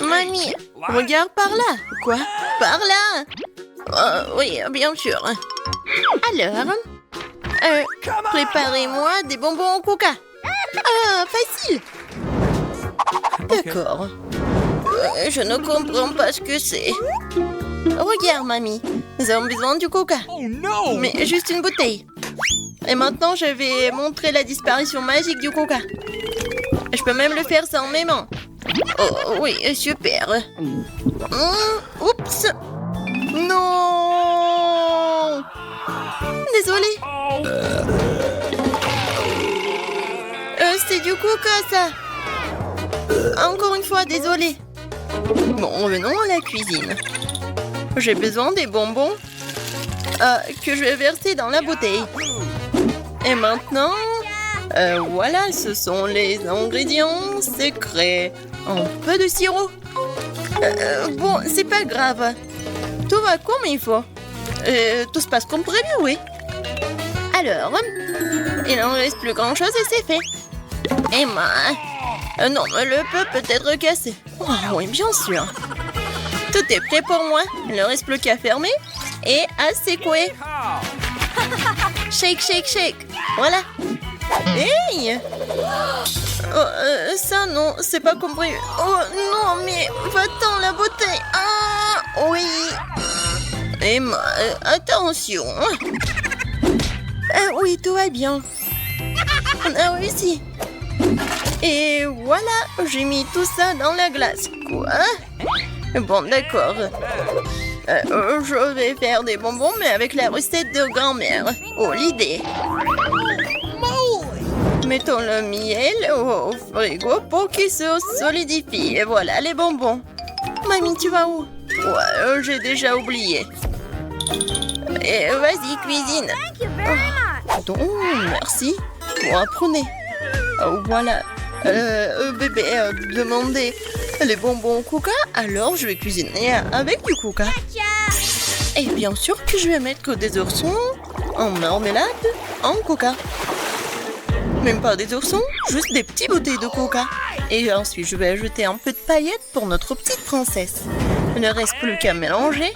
Mamie, regarde par là. Quoi? Par là? Oui, bien sûr. Alors, préparez-moi des bonbons au coca. Ah, facile. D'accord. Je ne comprends pas ce que c'est. Regarde, mamie. Nous avons besoin du coca. Oh no! Mais juste une bouteille. Et maintenant, je vais montrer la disparition magique du coca. Je peux même le faire sans mes mains. Oh, oui, super. Oups. Non. Désolée. C'est du coca, ça. Encore une fois, désolée. Bon, revenons à la cuisine. J'ai besoin des bonbons que je vais verser dans la bouteille. Et maintenant, voilà, ce sont les ingrédients secrets. Un peu de sirop. Bon, c'est pas grave. Tout va comme il faut. Tout se passe comme prévu, oui. Alors, il n'en reste plus grand-chose et c'est fait. Emma, non, le peut peut-être cassé. Oh, oui, bien sûr. Tout est prêt pour moi. Il ne reste plus qu'à fermer et à secouer. Shake, shake, shake. Voilà. Hey! Oh, ça, non, c'est pas compris. Oh, non, mais va-t'en, la bouteille. Ah, oui. Emma, attention. Oui, tout va bien. On a réussi. Et voilà, j'ai mis tout ça dans la glace. Quoi? Bon, d'accord. Je vais faire des bonbons, mais avec la recette de grand-mère. Oh, l'idée. Mettons le miel au frigo pour qu'il se solidifie. Et voilà les bonbons. Mamie, tu vas où? Ouais, j'ai déjà oublié. Et vas-y, cuisine. Donc, merci. Bon, apprenez. Voilà. Bébé demandez les bonbons au coca, alors je vais cuisiner avec du coca. Et bien sûr que je vais mettre des oursons en marmelade en coca. Même pas des oursons, juste des petites bouteilles de coca. Et ensuite, je vais ajouter un peu de paillettes pour notre petite princesse. Il ne reste plus qu'à mélanger.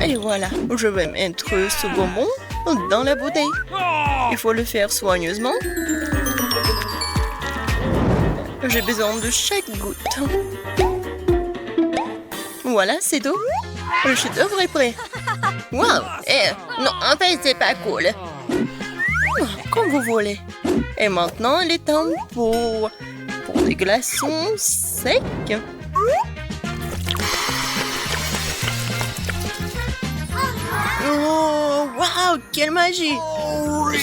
Et voilà, je vais mettre ce bonbon dans la bouteille. Il faut le faire soigneusement. J'ai besoin de chaque goutte. Voilà, c'est tout. Le chef-d'œuvre est prêt. Waouh! Non, en fait, c'est pas cool. Comme vous voulez. Et maintenant, il est temps pour des glaçons secs. Oh, waouh, quelle magie!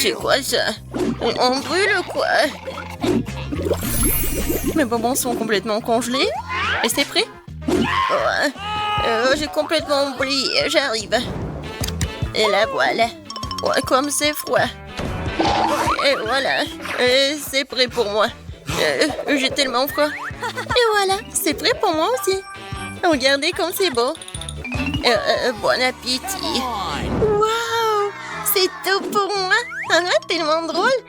C'est quoi ça? On brûle quoi? Mes bonbons sont complètement congelés. Et c'est prêt? J'ai complètement oublié, j'arrive. Et la voilà. Ouais, comme c'est froid. Et voilà, c'est prêt pour moi. J'ai tellement froid. Et voilà, c'est prêt pour moi aussi. Regardez comme c'est beau. Bon appétit. Waouh, c'est tout pour moi. Ah, tellement drôle.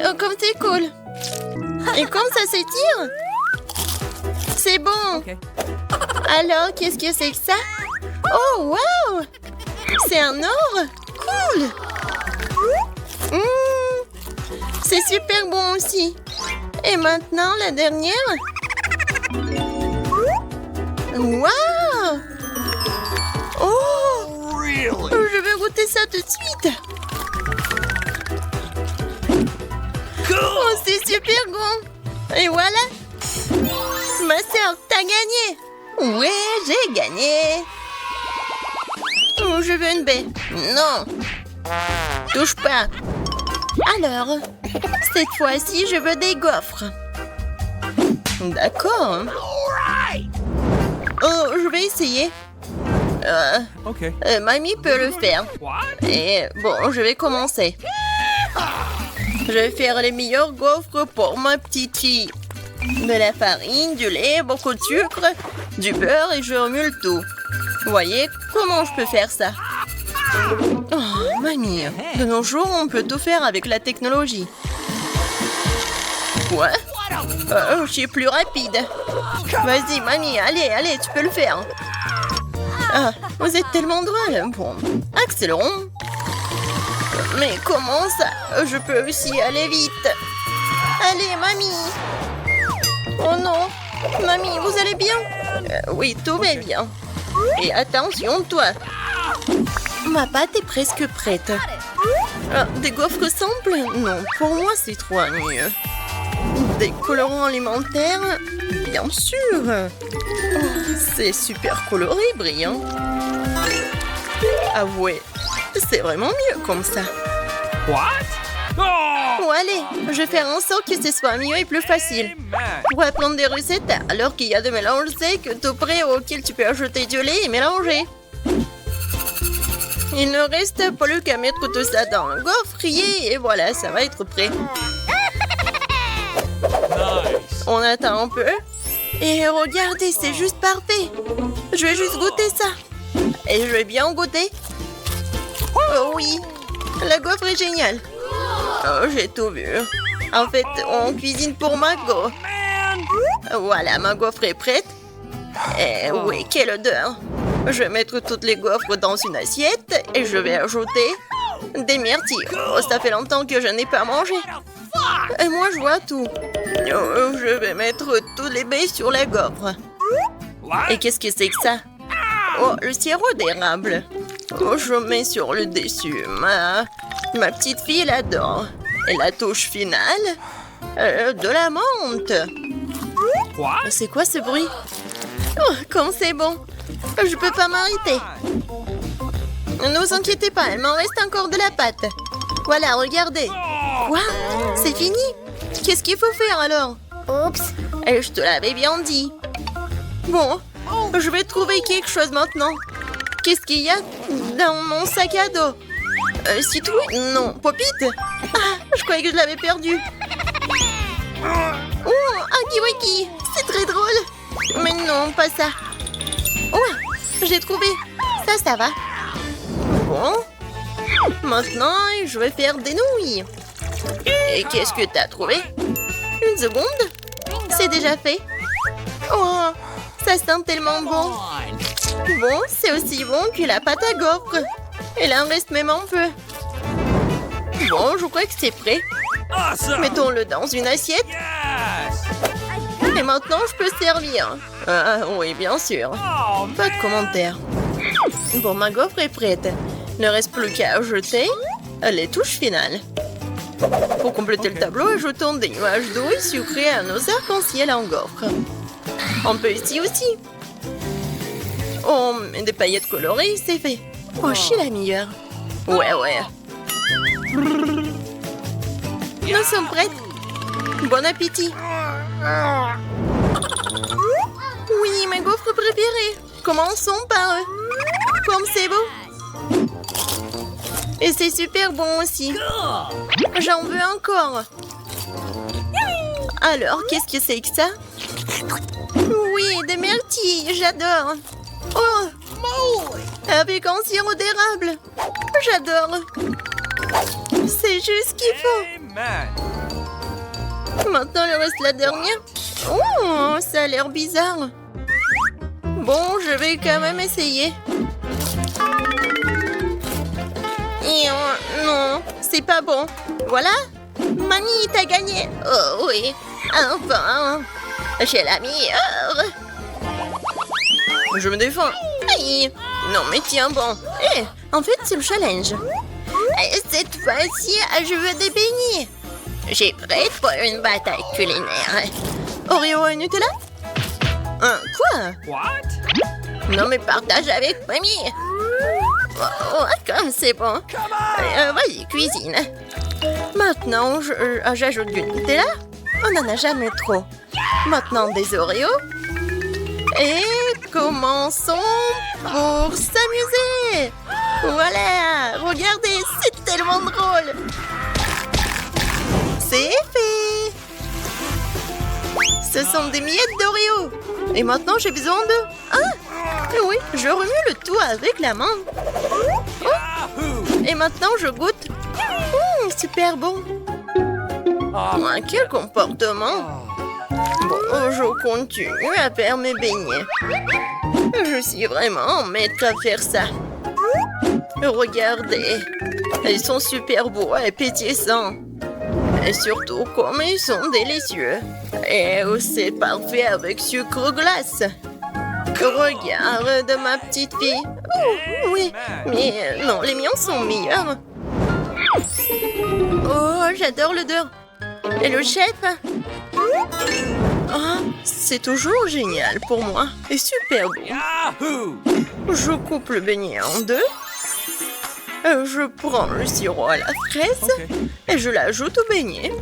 Oh, comme c'est cool. Et comme ça s'étire. C'est bon. Okay. Alors, qu'est-ce que c'est que ça? Oh, waouh! C'est un or? Cool! C'est super bon aussi. Et maintenant, la dernière. Waouh! Oh! Je vais goûter ça tout de suite. Oh, c'est super bon. Et voilà. Ma sœur, t'as gagné. Ouais, j'ai gagné. Oh, je veux une baie. Non. Touche pas. Alors, cette fois-ci, je veux des gaufres. D'accord. Oh, je vais essayer. Okay. Mamie peut le faire. Et bon, je vais commencer. Je vais faire les meilleurs gaufres pour ma petite fille. De la farine, du lait, beaucoup de sucre, du beurre et je remue le tout. Vous voyez comment je peux faire ça? Oh, mamie, de nos jours, on peut tout faire avec la technologie. Quoi? Je suis plus rapide. Vas-y, mamie, allez, tu peux le faire. Ah, vous êtes tellement drôle. Bon, accélérons. Mais comment ça? Je peux aussi aller vite. Allez, mamie. Oh non. Mamie, vous allez bien? Oui, tout va bien. Et attention, toi. Ma pâte est presque prête. Ah, des gaufres simples? Non, pour moi, c'est trop ennuyeux. Des colorants alimentaires? Bien sûr. Oh, c'est super coloré, brillant. Ah ouais, c'est vraiment mieux comme ça. What? Oh! Oh, allez, je vais faire en sorte que ce soit mieux et plus facile. Pour apprendre des recettes, alors qu'il y a des mélanges secs tout prêts auxquels tu peux ajouter du lait et mélanger. Il ne reste plus qu'à mettre tout ça dans le gaufrier et voilà, ça va être prêt. Nice. On attend un peu. Et regardez, c'est juste parfait. Je vais juste goûter ça. Et je vais bien goûter. Oh oui, la gaufre est géniale. Oh, j'ai tout vu. En fait, on cuisine pour Margot. Voilà, ma gaufre est prête. Et oui, quelle odeur. Je vais mettre toutes les gaufres dans une assiette et je vais ajouter des myrtilles. Oh, ça fait longtemps que je n'ai pas mangé. Et moi, je vois tout. Je vais mettre tous les baies sur la gaufre. Et qu'est-ce que c'est que ça? Oh, le sirop d'érable. Oh, je mets sur le dessus. Ma petite fille l'adore. Et la touche finale, de la menthe. What? C'est quoi ce bruit? Oh, comme c'est bon. Je peux pas m'arrêter. Ne vous inquiétez pas, il m'en reste encore de la pâte. Voilà, regardez. Quoi? C'est fini? Qu'est-ce qu'il faut faire alors? Oups. Et je te l'avais bien dit. Bon, je vais trouver quelque chose maintenant. Qu'est-ce qu'il y a dans mon sac à dos? Citrouille? Non, Popite? Ah, je croyais que je l'avais perdu. Oh, un kiwaki! C'est très drôle. Mais non, pas ça. Oh, j'ai trouvé. Ça va. Bon. Maintenant, je vais faire des nouilles. Et qu'est-ce que t'as trouvé? Une seconde. C'est déjà fait. Oh, ça sent tellement bon. Bon, c'est aussi bon que la pâte à gaufres. Il en reste même un peu. Bon, je crois que c'est prêt. Awesome. Mettons-le dans une assiette. Yes. Et maintenant, je peux servir. Ah oui, bien sûr. Oh, Pas de commentaires. Bon, ma gaufre est prête. Il ne reste plus qu'à ajouter les touches finales. Pour compléter le tableau, ajoutons des nuages d'eau et sucrés à nos arcs-en-ciel en gaufre. On peut ici aussi. Oh, mais des paillettes colorées, c'est fait. Oh, je suis la meilleure. Ouais. Nous sommes prêtes. Bon appétit. Oui, ma gaufre préférée. Commençons par comme c'est beau. Et c'est super bon aussi. J'en veux encore. Alors, qu'est-ce que c'est que ça? Oui, des myrtilles, j'adore. Oh, avec un sirop d'érable. J'adore. C'est juste ce qu'il faut. Amen. Maintenant, il reste la dernière. Oh, ça a l'air bizarre. Bon, je vais quand même essayer. Et non, c'est pas bon. Voilà. Mamie, t'as gagné. Oh oui, enfin. J'ai la meilleure. Je me défends. Aïe. Non, mais tiens bon. En fait, c'est le challenge. Et cette fois-ci, je veux des beignets. J'ai prête pour une bataille culinaire. Oreo et Nutella? Quoi? What? Non, mais partage avec mamie. Oh, comme c'est bon. Vas-y, cuisine. Maintenant, j'ajoute du Nutella. On n'en a jamais trop. Maintenant, des Oreos. Et commençons pour s'amuser. Voilà, regardez, c'est tellement drôle. C'est fait. Ce sont des miettes d'Oreo. Et maintenant, j'ai besoin de... Ah, oui, je remue le tout avec la main. Oh. Et maintenant, je goûte. Super bon. Quel comportement! Bon, je continue à faire mes beignets. Je suis vraiment maître à faire ça. Regardez, ils sont super beaux et pétillants. Et surtout, comme ils sont délicieux. Et c'est parfait avec sucre glace. Regarde ma petite fille. Oh, oui, mais non, les miens sont meilleurs. Oh, j'adore l'odeur. Et le chef? Ah, c'est toujours génial pour moi. Et super bon. Yahoo! Je coupe le beignet en deux. Je prends le sirop à la fraise et je l'ajoute au beignet.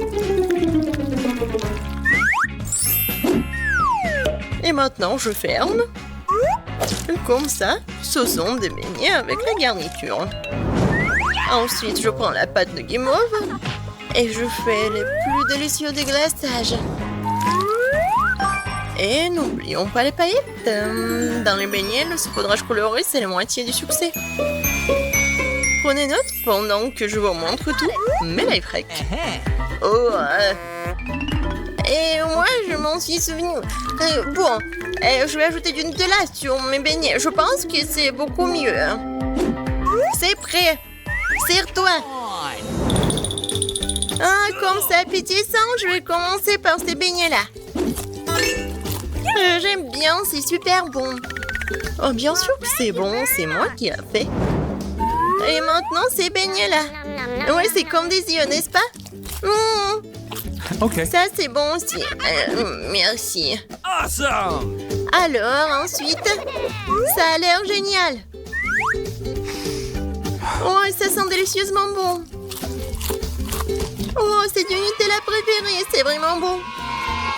Et maintenant, je ferme. Comme ça, ce sont des beignets avec la garniture. Ensuite, je prends la pâte de guimauve et je fais les plus délicieux déglaçages. Et n'oublions pas les paillettes. Dans les beignets, le saupoudrage coloré, c'est la moitié du succès. Prenez note pendant que je vous montre tout. Mais lifehack. Oh, et moi, je m'en suis souvenu. Bon, je vais ajouter du Nutella sur mes beignets. Je pense que c'est beaucoup mieux. C'est prêt. Serre-toi. Ah, comme c'est appétissant, je vais commencer par ces beignets-là. J'aime bien, c'est super bon. Oh, bien sûr que c'est bon, c'est moi qui ai fait. Et maintenant, ces beignets-là. Ouais, c'est comme des yeux, n'est-ce pas? Ok. Ça, c'est bon aussi. Merci. Awesome! Alors, ensuite, ça a l'air génial. Oh, ça sent délicieusement bon. Oh, c'est du Nutella préféré, c'est vraiment bon.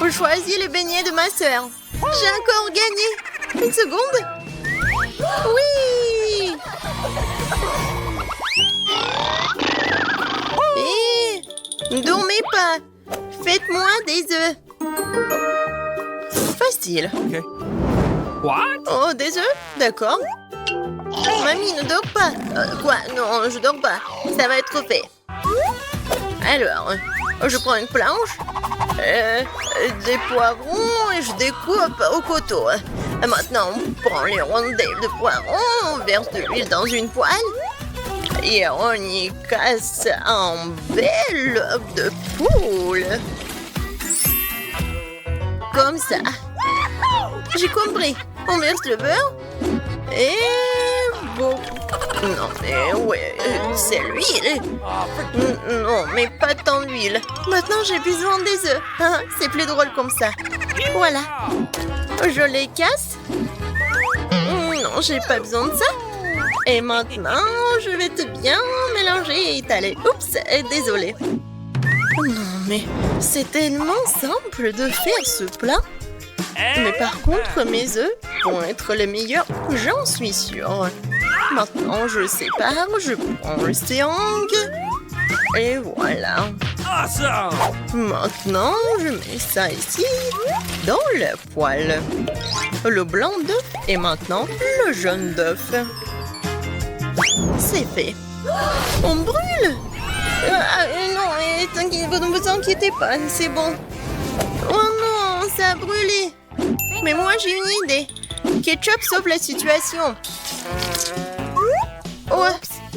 Je choisis le beignet de ma sœur. J'ai encore gagné. Une seconde. Oui! Hé! Dormez pas. Faites-moi des œufs. Facile. Ok. What? Oh, des œufs? D'accord. Mamie, ne dors pas. Quoi? Non, je dors pas. Ça va être fait. Alors, je prends une planche, des poivrons et je découpe au couteau. Maintenant, on prend les rondelles de poivrons, on verse de l'huile dans une poêle et on y casse un bel œuf de poule. Comme ça. J'ai compris. On verse le beurre et bon. Non, mais ouais, c'est l'huile. Non, mais pas tant d'huile. Maintenant, j'ai besoin des œufs. C'est plus drôle comme ça. Voilà. Je les casse. Non, j'ai pas besoin de ça. Et maintenant, je vais tout bien mélanger et étaler. Oups, désolée. Non, mais c'est tellement simple de faire ce plat. Mais par contre, mes œufs vont être les meilleurs, j'en suis sûre. Maintenant, je sépare, je prends le triangle. Et voilà. Awesome! Maintenant, je mets ça ici, dans la poêle. Le blanc d'œuf et maintenant le jaune d'œuf. C'est fait. On brûle! Non, ne vous inquiétez pas, c'est bon. Oh non, ça a brûlé. Mais moi, j'ai une idée. Ketchup sauve la situation. Oh,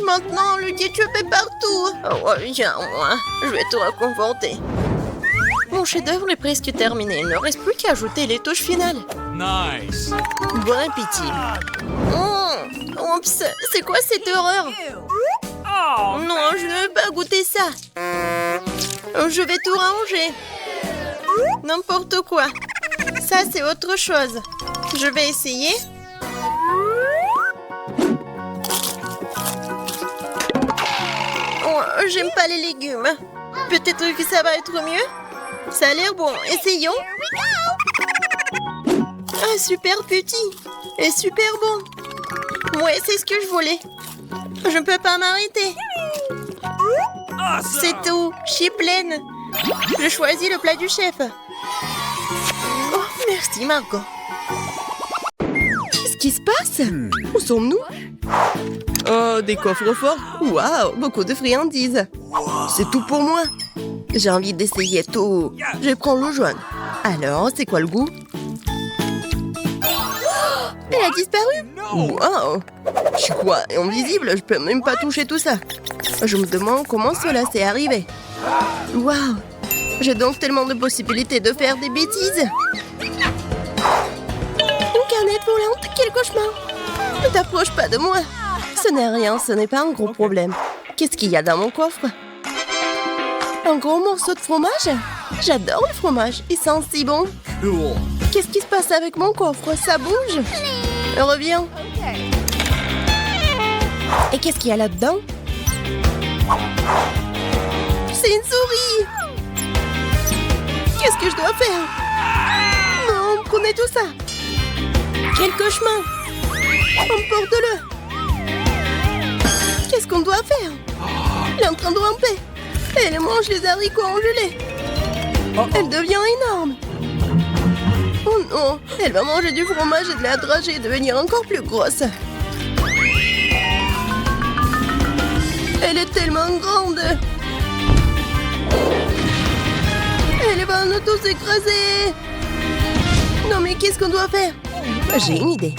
maintenant, le ketchup est partout. Oh, viens, moi, je vais te réconforter. Mon chef-d'œuvre est presque terminé. Il ne reste plus qu'à ajouter les touches finales. Nice! Bon appétit. Oups, c'est quoi cette horreur? Oh! Non, je ne veux pas goûter ça. Je vais tout ranger. N'importe quoi. Ça, c'est autre chose. Je vais essayer. Oh, j'aime pas les légumes. Peut-être que ça va être mieux. Ça a l'air bon. Essayons. Ah, super petit. Et super bon. Ouais, c'est ce que je voulais. Je ne peux pas m'arrêter. Awesome! C'est tout. Je suis pleine. Je choisis le plat du chef. Oh, merci, Margot. Qu'est-ce qui se passe? Où sommes-nous? Oh, des coffres forts. Waouh, beaucoup de friandises. C'est tout pour moi. J'ai envie d'essayer tout. Je prends le jaune. Alors, c'est quoi le goût? Elle a disparu. Wow. Je suis quoi? Invisible? Je peux même pas toucher tout ça. Je me demande comment cela s'est arrivé. Wow. J'ai donc tellement de possibilités de faire des bêtises. Une canette volante, quel cauchemar. Ne t'approche pas de moi. Ce n'est rien, ce n'est pas un gros problème. Qu'est-ce qu'il y a dans mon coffre? Un gros morceau de fromage? J'adore le fromage, il sent si bon. Cool. Qu'est-ce qui se passe avec mon coffre? Ça bouge? Reviens. Et qu'est-ce qu'il y a là-dedans? C'est une souris! Qu'est-ce que je dois faire? Non, prenez tout ça! Quel cauchemar! Emporte-le! Qu'est-ce qu'on doit faire? Elle est en train de ramper! Elle mange les haricots en gelée! Elle devient énorme! Oh non! Elle va manger du fromage et de la dragée et devenir encore plus grosse! Elle est tellement grande! Elle va en auto s'écraser! Non mais qu'est-ce qu'on doit faire? J'ai une idée.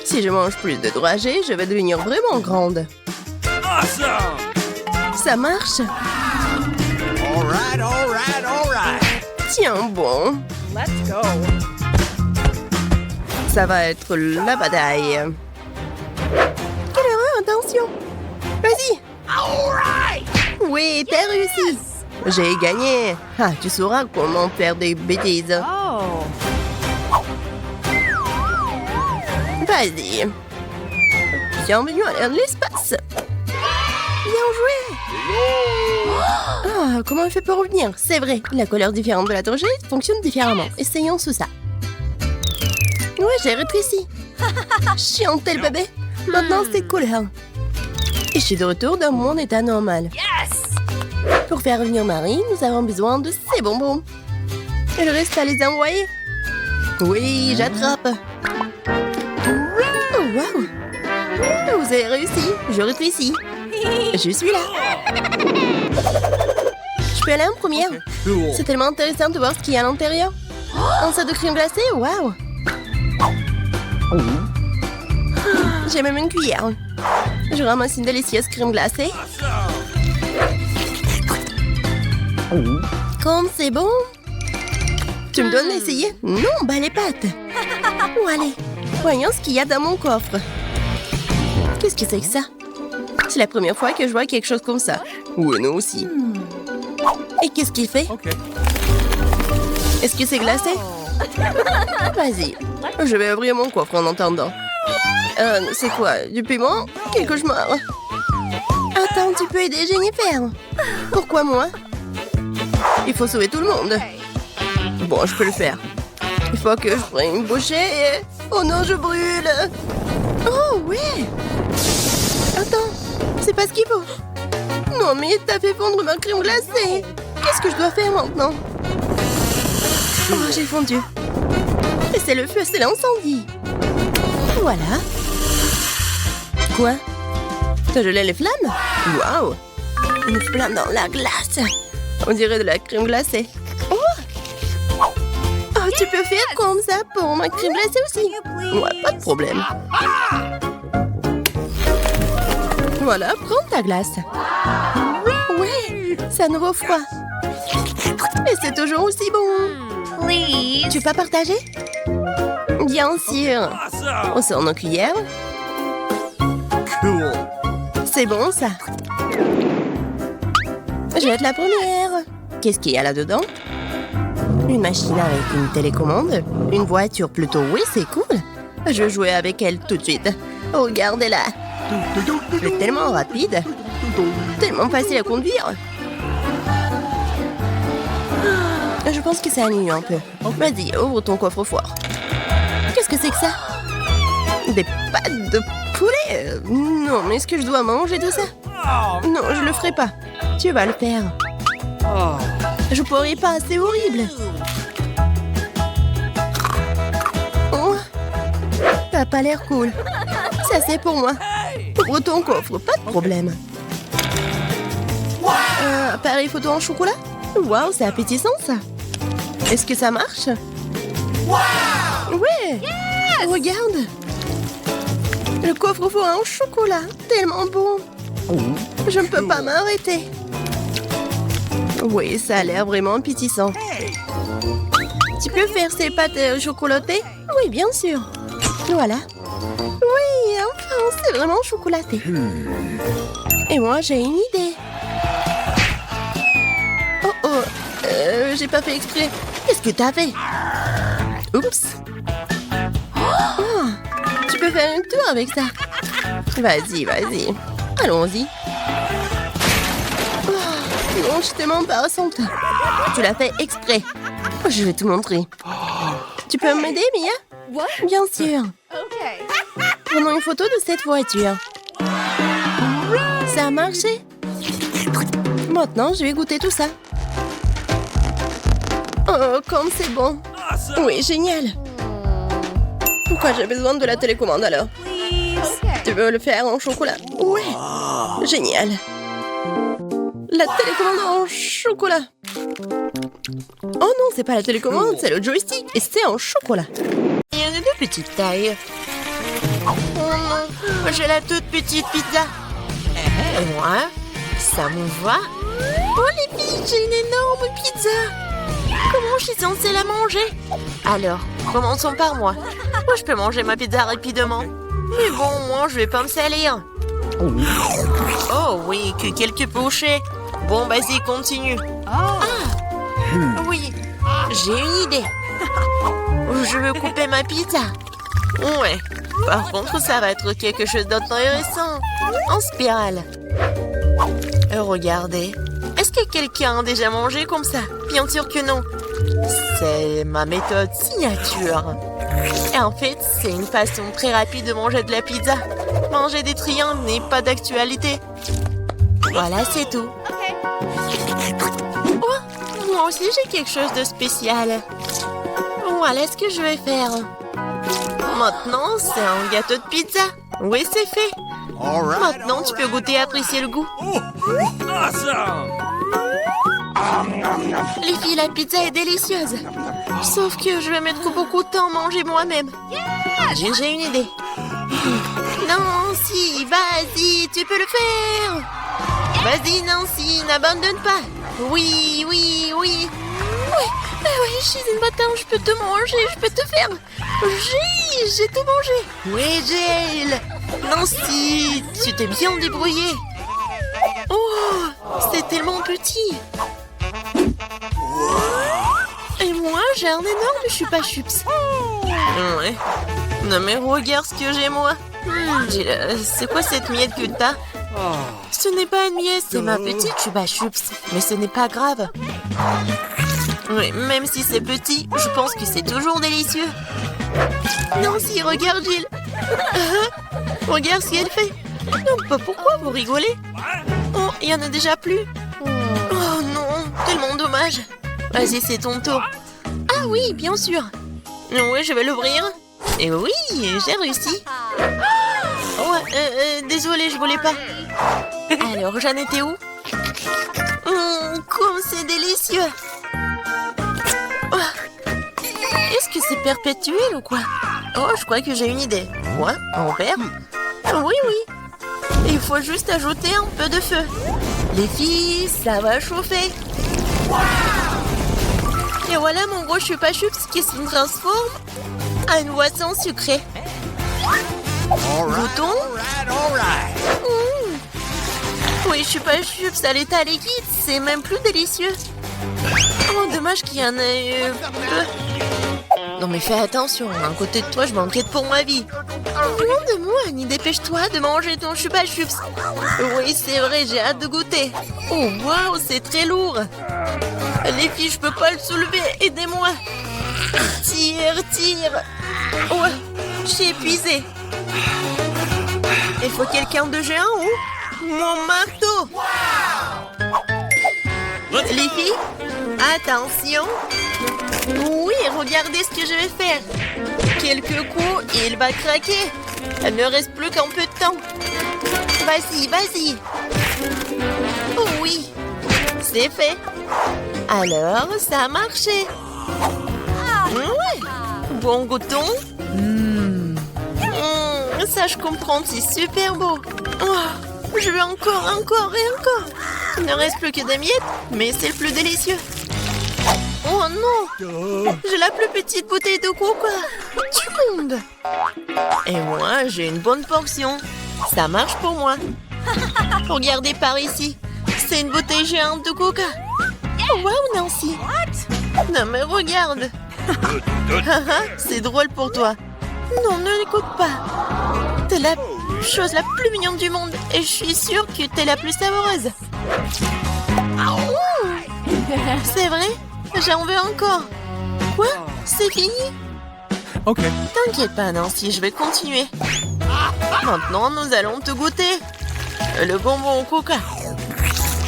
Si je mange plus de dragée, je vais devenir vraiment grande. Awesome! Ça marche? All right. Tiens bon. Let's go. Ça va être la bataille. Quelle erreur, attention! Vas-y! All right! Oui, t'as réussi! J'ai gagné! Ah, tu sauras comment faire des bêtises. Oh. Vas-y! Bienvenue à l'espace! Bien joué! Ah, comment elle fait pour revenir? C'est vrai, la couleur différente de la dragée fonctionne différemment. Essayons sous ça. Ouais, j'ai rétréci. Chiant tel bébé. Maintenant, c'est couleur. Et je suis de retour dans mon état normal. Yes. Pour faire revenir Marie, nous avons besoin de ces bonbons. Il reste à les envoyer. Oui, j'attrape. Oh, wow! Vous avez réussi. Je rétrécis. Je suis là. Je peux aller en première. Cool. C'est tellement intéressant de voir ce qu'il y a à l'intérieur. Un sac de crème glacée, waouh! J'ai même une cuillère. Je ramasse une délicieuse crème glacée. Comme c'est bon! Tu me donnes d'essayer? Non, bah les pâtes! Bon, allez, voyons ce qu'il y a dans mon coffre. Qu'est-ce que c'est que ça? C'est la première fois que je vois quelque chose comme ça. Oui, nous aussi. Et qu'est-ce qu'il fait? Okay. Est-ce que c'est glacé? Vas-y, je vais ouvrir mon coffre en entendant. C'est quoi? Du piment? Quel cauchemar! Attends, tu peux aider Jennifer? Pourquoi moi? Il faut sauver tout le monde. Bon, je peux le faire. Il faut que je prenne une bouchée et... Oh non, je brûle! Oh, ouais! Attends, c'est pas ce qu'il faut. Non, mais t'as fait fondre ma crème glacée. Qu'est-ce que je dois faire maintenant? Oh, j'ai fondu. Et c'est le feu, c'est l'incendie. Voilà. Quoi? T'as gelé les flammes? Waouh! Une flamme dans la glace. On dirait de la crème glacée. Oh! Oh, tu peux faire comme ça pour ma crème glacée aussi? Ouais, pas de problème. Voilà, prends ta glace. Ouais, c'est à nouveau froid. Et c'est toujours aussi bon. Please. Tu peux partager? Bien sûr. Awesome! On sort nos cuillères. Cool. C'est bon, ça. Je vais être la première. Qu'est-ce qu'il y a là-dedans? Une machine avec une télécommande. Une voiture plutôt. Oui, c'est cool. Je vais jouer avec elle tout de suite. Regardez-la. Elle est tellement rapide. Tellement facile à conduire. Je pense que ça annule un peu. Vas-y, ouvre ton coffre-fort. Qu'est-ce que c'est que ça? Des pâtes de poulet? Non, mais est-ce que je dois manger tout ça? Oh, Non, je le ferai pas. Tu vas le faire. oh. Je pourrais pas, c'est horrible. Oh, t'as pas l'air cool. Ça, c'est pour moi. Ouvre ton coffre, pas de problème. Appareil photo en chocolat? Waouh, c'est appétissant ça. Est-ce que ça marche? Ouais. Regarde. Le coffre-fort en chocolat. Tellement bon. Je ne peux pas m'arrêter. Oui, ça a l'air vraiment appétissant. Tu peux faire ces pâtes chocolatées? Oui, bien sûr. Voilà. Oui, enfin, c'est vraiment chocolaté. Et moi, j'ai une idée. Oh, j'ai pas fait exprès. Qu'est-ce que t'as fait? Oups. Oh, tu peux faire un tour avec ça. Vas-y, vas-y. Allons-y. Oh, non, je suis tellement embarrassante. Tu l'as fait exprès. Je vais te montrer. Tu peux m'aider, Mia? Bien sûr. Prenons une photo de cette voiture. Ça a marché. Maintenant, je vais goûter tout ça. Oh, comme c'est bon. Oui, génial. Pourquoi j'ai besoin de la télécommande alors? Tu veux le faire en chocolat? Ouais. Génial. La télécommande en chocolat. Oh non, c'est pas la télécommande, c'est le joystick. Et c'est en chocolat. Il y en a de petites tailles. Oh non, j'ai la toute petite pizza. Et moi, ça me va. Oh les filles, j'ai une énorme pizza. Comment je suis censée la manger? Alors, commençons par moi. Moi, je peux manger ma pizza rapidement. Mais bon, moi, je vais pas me salir. Oh oui, que quelques bouchées. Bon, vas-y, continue. Ah, oui, j'ai une idée. Je veux couper ma pizza. Ouais, par contre, ça va être quelque chose d'intéressant. En spirale. Regardez. Est-ce que quelqu'un a déjà mangé comme ça? Bien sûr que non. C'est ma méthode signature. Et en fait, c'est une façon très rapide de manger de la pizza. Manger des triangles n'est pas d'actualité. Voilà, c'est tout. Oh, moi aussi, j'ai quelque chose de spécial. Voilà ce que je vais faire. Maintenant, c'est un gâteau de pizza. Oui, c'est fait. Maintenant, tu peux goûter et apprécier le goût. Awesome! Les filles, la pizza est délicieuse. Sauf que je vais mettre beaucoup de temps à manger moi-même. J'ai une idée. Nancy, vas-y, tu peux le faire. Vas-y, Nancy, n'abandonne pas. Oui, oui, oui. Oui, je suis une bâtarde, je peux te manger, je peux te faire. J'ai tout mangé. Oui, Jill. Nancy, tu t'es bien débrouillée. Oh, c'est tellement petit. Et moi, j'ai un énorme chupa-chups. Ouais. Non mais regarde ce que j'ai moi. Jill, c'est quoi cette miette que t'as? Ce n'est pas une miette, c'est ma petite chupa-chups. Mais ce n'est pas grave. Oui, même si c'est petit, je pense que c'est toujours délicieux. Nancy, regarde Jill. Regarde ce qu'elle fait. Non, pourquoi vous rigolez? Oh, il y en a déjà plus. Oh non, tellement dommage. Vas-y, c'est ton tour. Ah oui, bien sûr. Oui, je vais l'ouvrir. Et oui, j'ai réussi. Oh, désolée, je voulais pas. Alors, j'en étais où? Comme c'est délicieux. Oh. Est-ce que c'est perpétuel ou quoi? Oh, je crois que j'ai une idée. Quoi? En verre? Oui, oui. Il faut juste ajouter un peu de feu. Les filles, ça va chauffer. Et voilà mon gros chupa-chups qui se transforme en une boisson sucrée. Goûtons. Oui, chupa-chups à l'état liquide, c'est même plus délicieux. Oh, dommage qu'il y en ait peu. Non mais fais attention, à côté de toi, je m'inquiète pour ma vie. Loin de moi, Annie, dépêche-toi de manger ton chupa-chups. Oui, c'est vrai, j'ai hâte de goûter. Oh, waouh, c'est très lourd. Les filles, je peux pas le soulever, aidez-moi. Tire. Ouais, je suis épuisée. Il faut quelqu'un de géant ou mon marteau. Les filles, attention. Oui, regardez ce que je vais faire. Quelques coups et il va craquer. Il ne reste plus qu'un peu de temps. Vas-y. Oh oui, c'est fait. Alors, ça a marché. Ouais. Bon, goûtons. Ça, je comprends, c'est super beau. Oh, je veux encore et encore. Il ne reste plus que des miettes, mais c'est le plus délicieux. Oh non! J'ai la plus petite bouteille de coca du monde. Et moi, j'ai une bonne portion. Ça marche pour moi. Regardez par ici. C'est une bouteille géante de coca. Oh, wow, Nancy. Non, mais regarde. C'est drôle pour toi. Non, ne l'écoute pas. T'es la chose la plus mignonne du monde et je suis sûre que t'es la plus savoureuse. C'est vrai? J'en veux encore. Quoi? C'est fini? Ok. T'inquiète pas, Nancy, je vais continuer. Maintenant, nous allons te goûter. Le bonbon au coca.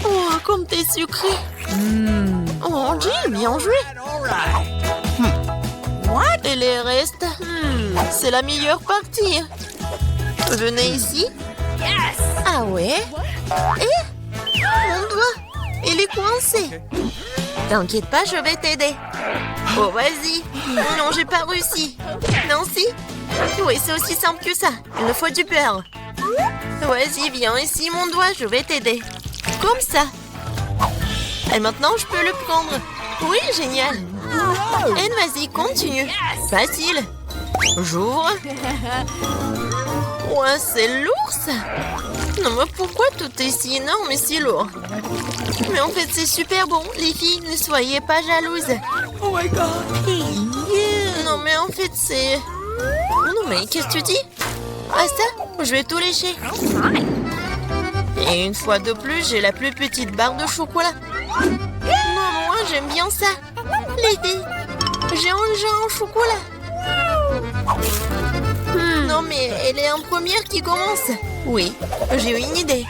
Oh, comme t'es sucré. Oh, Jill, bien joué. Et les restes? C'est la meilleure partie. Venez ici. Ah ouais? Eh? Mon doigt, il est coincé. T'inquiète pas, je vais t'aider. Oh, vas-y. Non, j'ai pas réussi. Nancy? Oui, c'est aussi simple que ça. Il me faut du beurre. Vas-y, viens ici, mon doigt, je vais t'aider. Comme ça. Et maintenant, je peux le prendre. Oui, génial. Et vas-y, continue. Facile. J'ouvre. Ouais, c'est lourd, ça. Non, mais pourquoi tout est si énorme et si lourd? Mais en fait, c'est super bon. Les filles, ne soyez pas jalouses. Oh my god. Non, mais en fait, c'est... Non, mais qu'est-ce que tu dis? Ah, ça? Je vais tout lécher. Et une fois de plus, j'ai la plus petite barre de chocolat. Non, moi, j'aime bien ça. Les filles, j'ai un genre au chocolat. Non, mais elle est en première qui commence. Oui, j'ai une idée.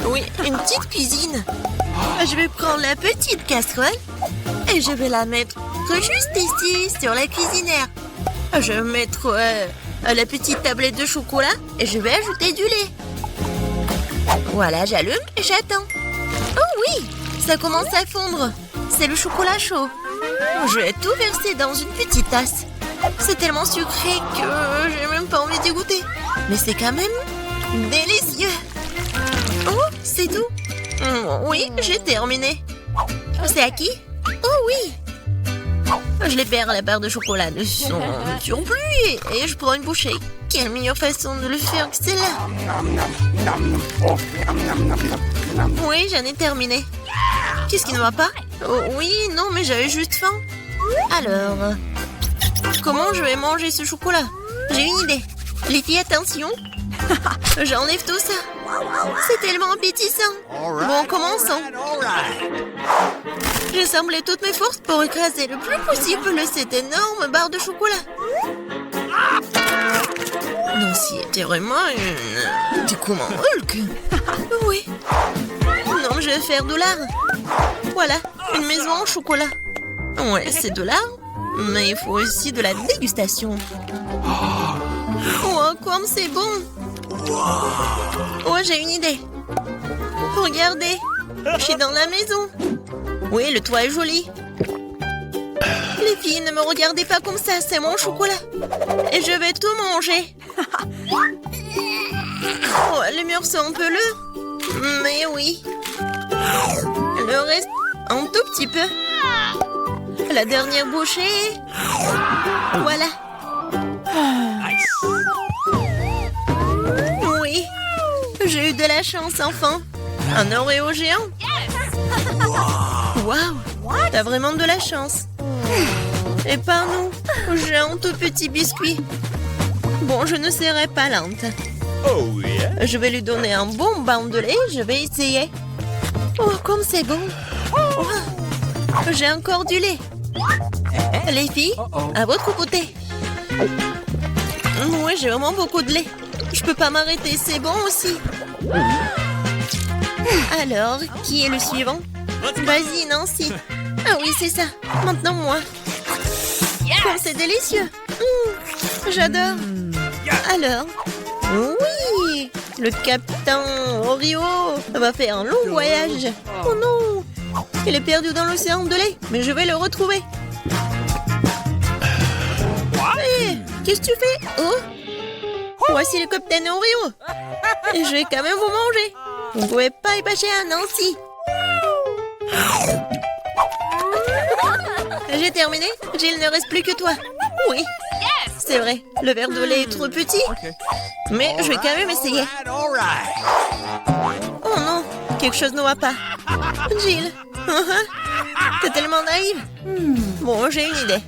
Oui, une petite cuisine. Je vais prendre la petite casserole et je vais la mettre juste ici, sur la cuisinière. Je vais mettre la petite tablette de chocolat et je vais ajouter du lait. Voilà, j'allume et j'attends. Oh oui, ça commence à fondre. C'est le chocolat chaud. Je vais tout verser dans une petite tasse. C'est tellement sucré que j'ai même pas envie d'y goûter. Mais c'est quand même délicieux. Oh, c'est tout. Oui, j'ai terminé. C'est à qui? Oh oui. Je libère la barre de chocolat de son surplus et je prends une bouchée. Quelle meilleure façon de le faire que celle-là? Oui, j'en ai terminé. Qu'est-ce qui ne va pas? Oh, oui, non, mais j'avais juste faim. Alors, comment je vais manger ce chocolat? J'ai une idée. Les filles, attention. J'enlève tout ça. C'est tellement appétissant. Bon, commençons. J'ai semblé toutes mes forces pour écraser le plus possible cette énorme barre de chocolat. Nancy était vraiment une... T'es comme un Hulk. Oui. Non, je vais faire de l'art. Voilà, une maison en chocolat. Ouais, c'est de l'art, mais il faut aussi de la dégustation. Oh, comme c'est bon. Oh, j'ai une idée. Regardez, je suis dans la maison. Oui, le toit est joli. Les filles, ne me regardez pas comme ça, c'est mon chocolat. Et je vais tout manger. Oh, les murs sont un peu lourds. Mais oui. Le reste, un tout petit peu. La dernière bouchée. Voilà. Oui. J'ai eu de la chance, enfin. Un Oreo géant. Waouh. T'as vraiment de la chance. Et pas nous. J'ai un tout petit biscuit. Bon, je ne serai pas lente. Oh yeah. Je vais lui donner un bon bain de lait. Je vais essayer. Oh, comme c'est bon. Oh, j'ai encore du lait. Les filles, à votre côté. Oui, j'ai vraiment beaucoup de lait. Je peux pas m'arrêter, c'est bon aussi. Alors, qui est le suivant? Vas-y, Nancy. Ah oui, c'est ça. Maintenant, moi. Comme c'est délicieux. J'adore. Alors, oui, le capitaine Oreo va faire un long voyage. Oh non. Il est perdu dans l'océan de lait, mais je vais le retrouver. Hé, qu'est-ce que tu fais? Oh, voici le Captain Oreo. Et je vais quand même vous manger. Vous ne pouvez pas y bâcher un Nancy. J'ai terminé. Jill, ne reste plus que toi. Oui, c'est vrai. Le verre de lait est trop petit. Mais je vais quand même essayer. Oh non, quelque chose ne va pas. Jill, t'es tellement naïve. Bon, j'ai une idée.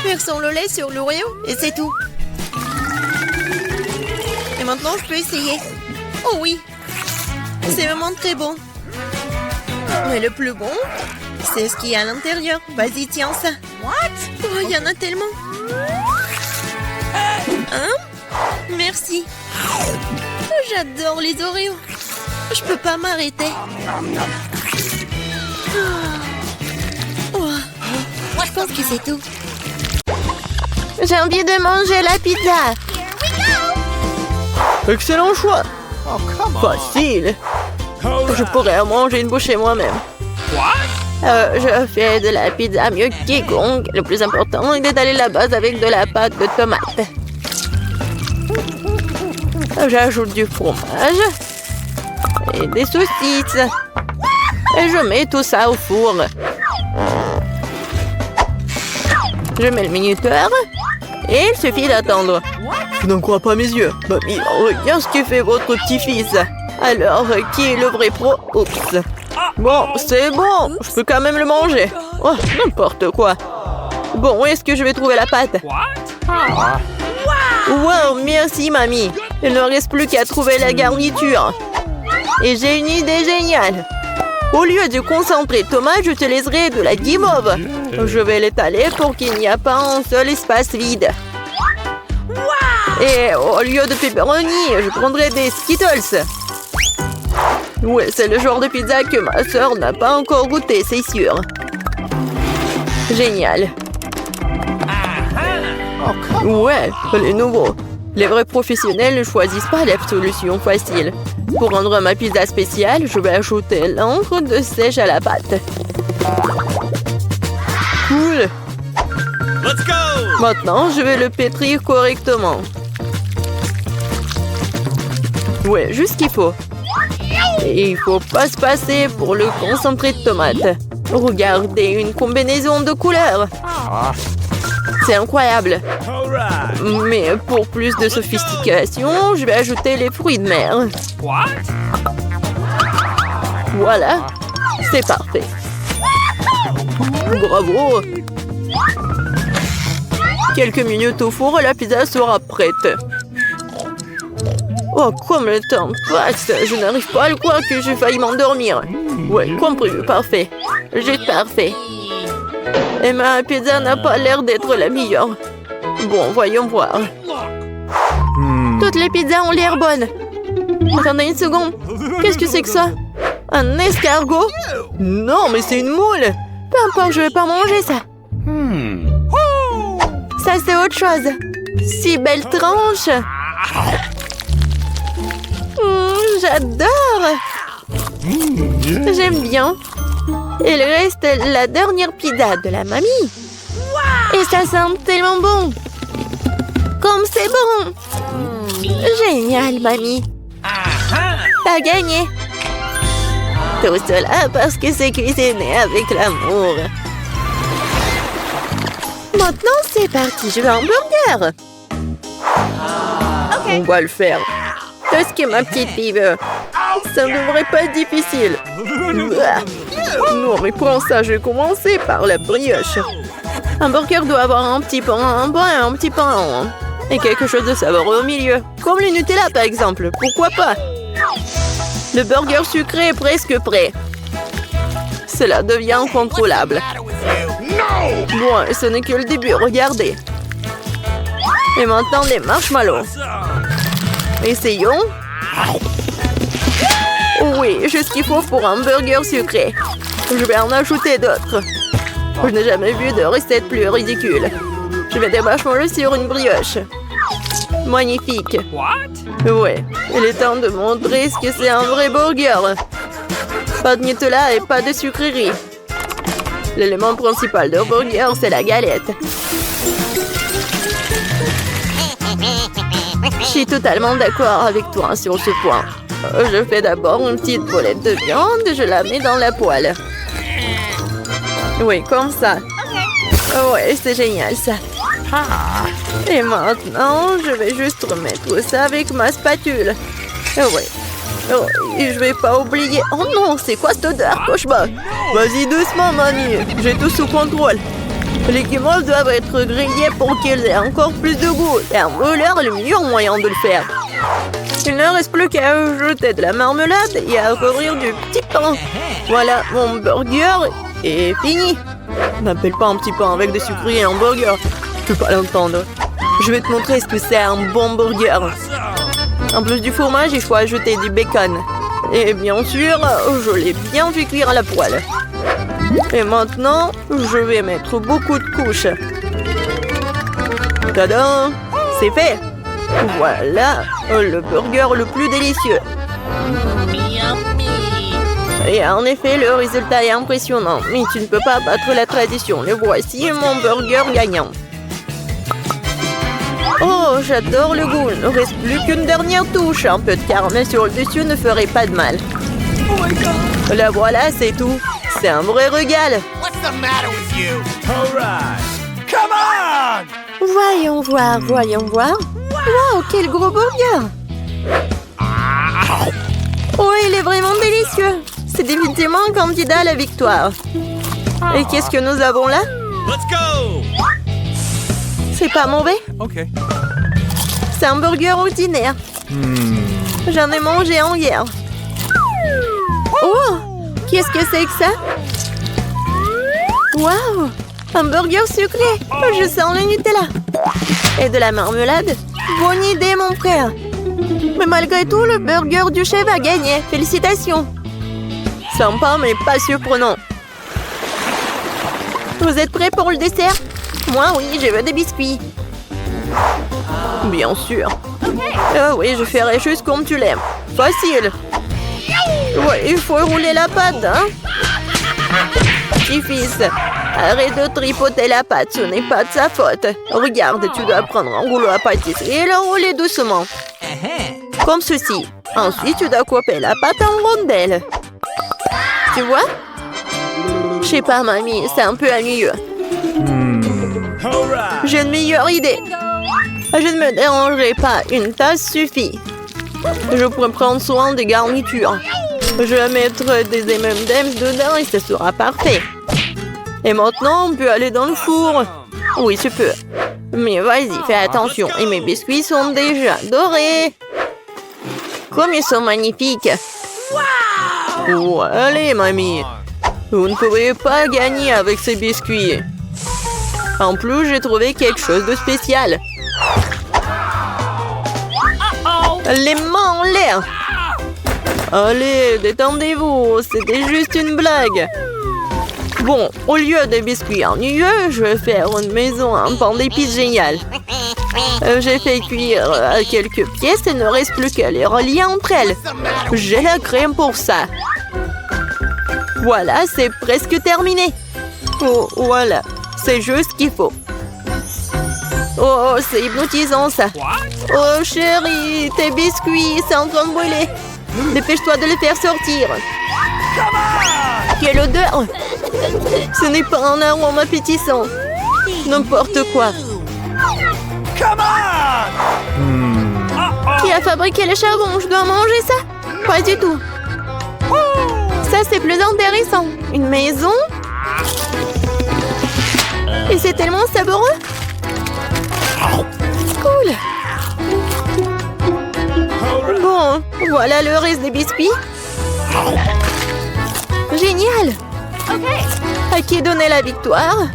Versons le lait sur l'Oreo et c'est tout. Et maintenant, je peux essayer. Oh oui, c'est vraiment très bon. Mais le plus bon, c'est ce qu'il y a à l'intérieur. Vas-y, tiens ça. Oh, il y en a tellement. Hein? Merci. J'adore les Oreos. Je peux pas m'arrêter. Oh, je pense que c'est tout. J'ai envie de manger la pizza. Excellent choix. Oh, come on. Facile. Je pourrais en manger une bouchée moi-même. Je fais de la pizza mieux que quiconque. Le plus important est d'étaler la base avec de la pâte de tomate. J'ajoute du fromage et des saucisses. Et je mets tout ça au four. Je mets le minuteur et il suffit d'attendre. Je n'en crois pas mes yeux. Mamie, regarde ce que fait votre petit-fils. Alors, qui est le vrai pro? Oups. Bon, c'est bon. Je peux quand même le manger. Oh, n'importe quoi. Bon, où est-ce que je vais trouver la pâte? Wow, merci, mamie. Il ne reste plus qu'à trouver la garniture. Et j'ai une idée géniale. Au lieu du concentré de tomate, j'utiliserai de la guimauve. Je vais l'étaler pour qu'il n'y ait pas un seul espace vide. Et au lieu de pepperoni, je prendrai des Skittles. Ouais, c'est le genre de pizza que ma sœur n'a pas encore goûté, c'est sûr. Génial. Ouais, les nouveaux. Les vrais professionnels ne choisissent pas la solution facile. Pour rendre ma pizza spéciale, je vais ajouter l'encre de sèche à la pâte. Cool. Let's go. Maintenant, je vais le pétrir correctement. Ouais, juste ce qu'il faut. Et il faut pas se passer pour le concentré de tomate. Regardez, une combinaison de couleurs. C'est incroyable. All right. Mais pour plus de sophistication, je vais ajouter les fruits de mer. Voilà, c'est parfait. Bravo. Quelques minutes au four et la pizza sera prête. Oh, comme le temps passe, je n'arrive pas à le croire que j'ai failli m'endormir. Ouais, compris, parfait. Juste parfait. Et ma pizza n'a pas l'air d'être la meilleure. Bon, voyons voir. Toutes les pizzas ont l'air bonnes. Attendez une seconde. Qu'est-ce que c'est que ça? Un escargot? Non, mais c'est une moule. Peu importe, je vais pas manger ça. Ça, c'est autre chose. Si belle tranche. J'adore. J'aime bien. Il reste la dernière pizza de la mamie. Et ça sent tellement bon. Comme c'est bon. Génial, mamie. T'as gagné. Tout cela parce que c'est cuisiné avec l'amour. Maintenant, c'est parti. Je veux un burger. On va le faire. Tout ce que ma petite fille veut. Ça ne devrait pas être difficile. Non, mais pour ça, je vais commencer par la brioche. Un burger doit avoir un petit pain, un pain et un petit pain en haut. Et quelque chose de savoureux au milieu. Comme le Nutella, par exemple. Pourquoi pas? Le burger sucré est presque prêt. Cela devient incontrôlable. Bon, ce n'est que le début, regardez. Et maintenant, les marshmallows. Essayons. Oui, juste ce qu'il faut pour un burger sucré. Je vais en ajouter d'autres. Je n'ai jamais vu de recette plus ridicule. Je mets des marshmallows sur une brioche. Magnifique. Ouais, il est temps de montrer ce que c'est un vrai burger. Pas de Nutella et pas de sucrerie. L'élément principal d'un burger, c'est la galette. Je suis totalement d'accord avec toi sur ce point. Je fais d'abord une petite boulette de viande et je la mets dans la poêle. Oui, comme ça. Ouais, c'est génial ça. Et maintenant, je vais juste remettre ça avec ma spatule. Ouais. Oh, et je vais pas oublier... Oh non, c'est quoi cette odeur, cauchemar? Vas-y doucement, mamie. J'ai tout sous contrôle. Les guimauves doivent être grillés pour qu'ils aient encore plus de goût. Et un brûleur est le meilleur moyen de le faire. Il ne reste plus qu'à ajouter de la marmelade et à recouvrir du petit pain. Voilà, mon burger est fini. N'appelle pas un petit pain avec des sucreries un burger. Je peux pas l'entendre. Je vais te montrer ce que c'est un bon burger. En plus du fromage, il faut ajouter du bacon. Et bien sûr, je l'ai bien fait cuire à la poêle. Et maintenant, je vais mettre beaucoup de couches. Tadam! C'est fait! Voilà le burger le plus délicieux. Et en effet, le résultat est impressionnant. Mais tu ne peux pas battre la tradition. Le voici, mon burger gagnant. Oh, j'adore le goût. Il ne reste plus qu'une dernière touche. Un peu de caramel sur le dessus ne ferait pas de mal. La voilà, c'est tout. C'est un vrai régal. What's the matter with you? All right. Come on! Voyons voir, voyons voir. Wow, quel gros burger! Oh, il est vraiment délicieux. C'est définitivement un candidat à la victoire. Et qu'est-ce que nous avons là? Let's go! C'est pas mauvais. Okay. C'est un burger ordinaire. J'en ai mangé un hier. Oh! Qu'est-ce que c'est que ça? Waouh! Un burger sucré! Je sens le Nutella. Et de la marmelade? Bonne idée, mon frère. Mais malgré tout, le burger du chef a gagné. Félicitations. Sympa, mais pas surprenant. Vous êtes prêts pour le dessert? Moi, oui, je veux des biscuits. Bien sûr. Ah oui, je ferai juste comme tu l'aimes. Facile. Ouais, il faut rouler la pâte, hein? Petit-fils, arrête de tripoter la pâte, ce n'est pas de sa faute. Regarde, tu dois prendre un rouleau à pâtisserie et le rouler doucement. Comme ceci. Ensuite, tu dois couper la pâte en rondelles. Tu vois? Je sais pas, mamie, c'est un peu ennuyeux. J'ai une meilleure idée. Je ne me dérangerai pas, une tasse suffit. Je pourrais prendre soin des garnitures. Je vais mettre des M&M's dedans et ce sera parfait. Et maintenant, on peut aller dans le four. Oui, tu peux. Mais vas-y, fais attention. Et mes biscuits sont déjà dorés. Comme ils sont magnifiques. Oh, allez, mamie. Vous ne pourrez pas gagner avec ces biscuits. En plus, j'ai trouvé quelque chose de spécial. Les mains en l'air. Allez, détendez-vous, c'était juste une blague. Bon, au lieu des biscuits ennuyeux, je vais faire une maison en pain d'épices génial. J'ai fait cuire quelques pièces et il ne reste plus qu'à les relier entre elles. J'ai la crème pour ça. Voilà, c'est presque terminé. Oh, voilà, c'est juste ce qu'il faut. Oh, c'est hypnotisant ça. Oh chérie, tes biscuits, c'est en train de brûler. Dépêche-toi de les faire sortir. Quelle odeur! Ce n'est pas un arôme appétissant. N'importe quoi. Qui a fabriqué le charbon? Je dois manger ça? Pas du tout. Ça, c'est plus intéressant. Une maison? Et c'est tellement savoureux. Cool. Bon, voilà le reste des biscuits. Génial. À qui donner la victoire?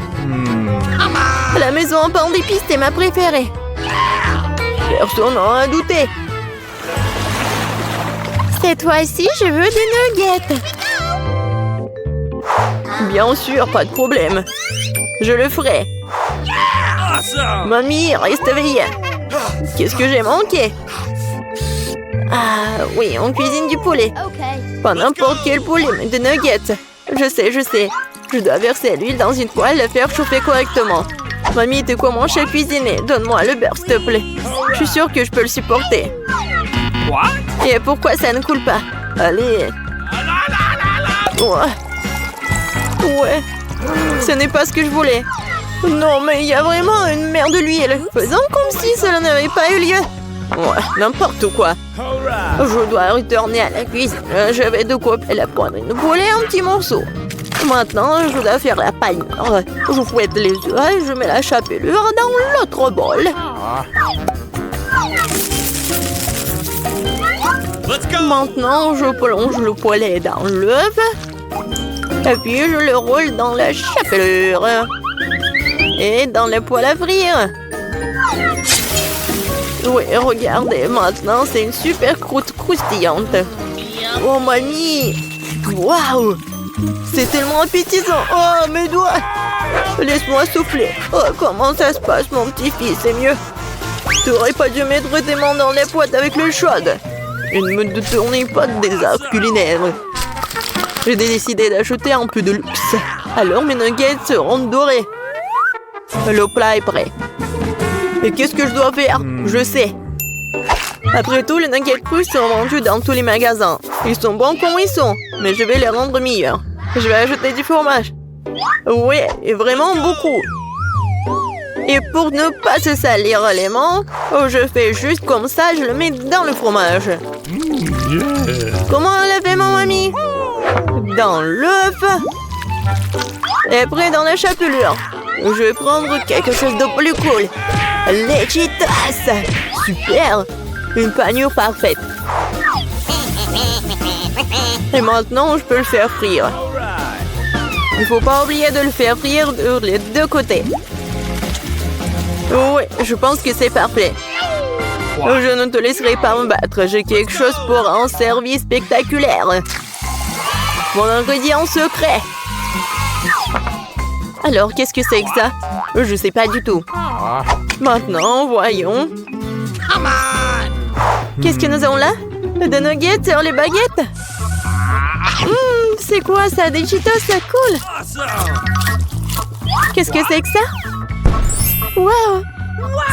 La maison en pain d'épices est ma préférée. Personne n'en a douté. Cette fois-ci, je veux des nuggets. Bien sûr, pas de problème. Je le ferai. Mamie, reste éveillée. Qu'est-ce que j'ai manqué? Ah oui, on cuisine du poulet. Pas n'importe quel poulet, mais des nuggets. Je sais. Je dois verser l'huile dans une poêle et la faire chauffer correctement. Mamie, tu commences à cuisiner. Donne-moi le beurre, s'il te plaît. Je suis sûre que je peux le supporter. Et pourquoi ça ne coule pas? Allez. Ouais. Ce n'est pas ce que je voulais. Non, mais il y a vraiment une mer de l'huile. Faisons comme si cela n'avait pas eu lieu. Ouais, n'importe quoi. Je dois retourner à la cuisine. Je vais découper la poitrine de poulet en petits morceaux. Maintenant, je dois faire la panure. Je fouette les œufs et je mets la chapelure dans l'autre bol. Maintenant, je plonge le poulet dans l'œuf. Et puis, je le roule dans la chapelure. Et dans la poêle à frire. Oui, regardez, maintenant, c'est une super croûte croustillante. Oh, mamie! Waouh! C'est tellement appétissant! Oh, mes doigts! Laisse-moi souffler. Oh, comment ça se passe, mon petit-fils? C'est mieux. Tu aurais pas dû mettre tes mains dans les poêles avec l'eau chaude. Une me détournez pas des arts culinaires. J'ai décidé d'acheter un peu de luxe. Alors mes nuggets seront dorés. Le plat est prêt. Et qu'est-ce que je dois faire? Je sais. Après tout, les nuggets crus sont vendus dans tous les magasins. Ils sont bons comme ils sont, mais je vais les rendre meilleurs. Je vais ajouter du fromage. Oui, et vraiment beaucoup. Et pour ne pas se salir les mains, je fais juste comme ça, je le mets dans le fromage. Comment on l'a fait, mon mamie? Dans l'œuf. Et après, dans la chapelure. Je vais prendre quelque chose de plus cool. Les Cheetos. Super. Une panure parfaite. Et maintenant, je peux le faire frire. Il ne faut pas oublier de le faire frire de les deux côtés. Oui, je pense que c'est parfait. Je ne te laisserai pas me battre. J'ai quelque chose pour un service spectaculaire. Mon ingrédient secret. Alors, qu'est-ce que c'est que ça? Je sais pas du tout. Maintenant, voyons. Qu'est-ce que nous avons là? Des nuggets sur les baguettes? C'est quoi ça? Des Cheetos, ça coule. Qu'est-ce que c'est que ça? Waouh!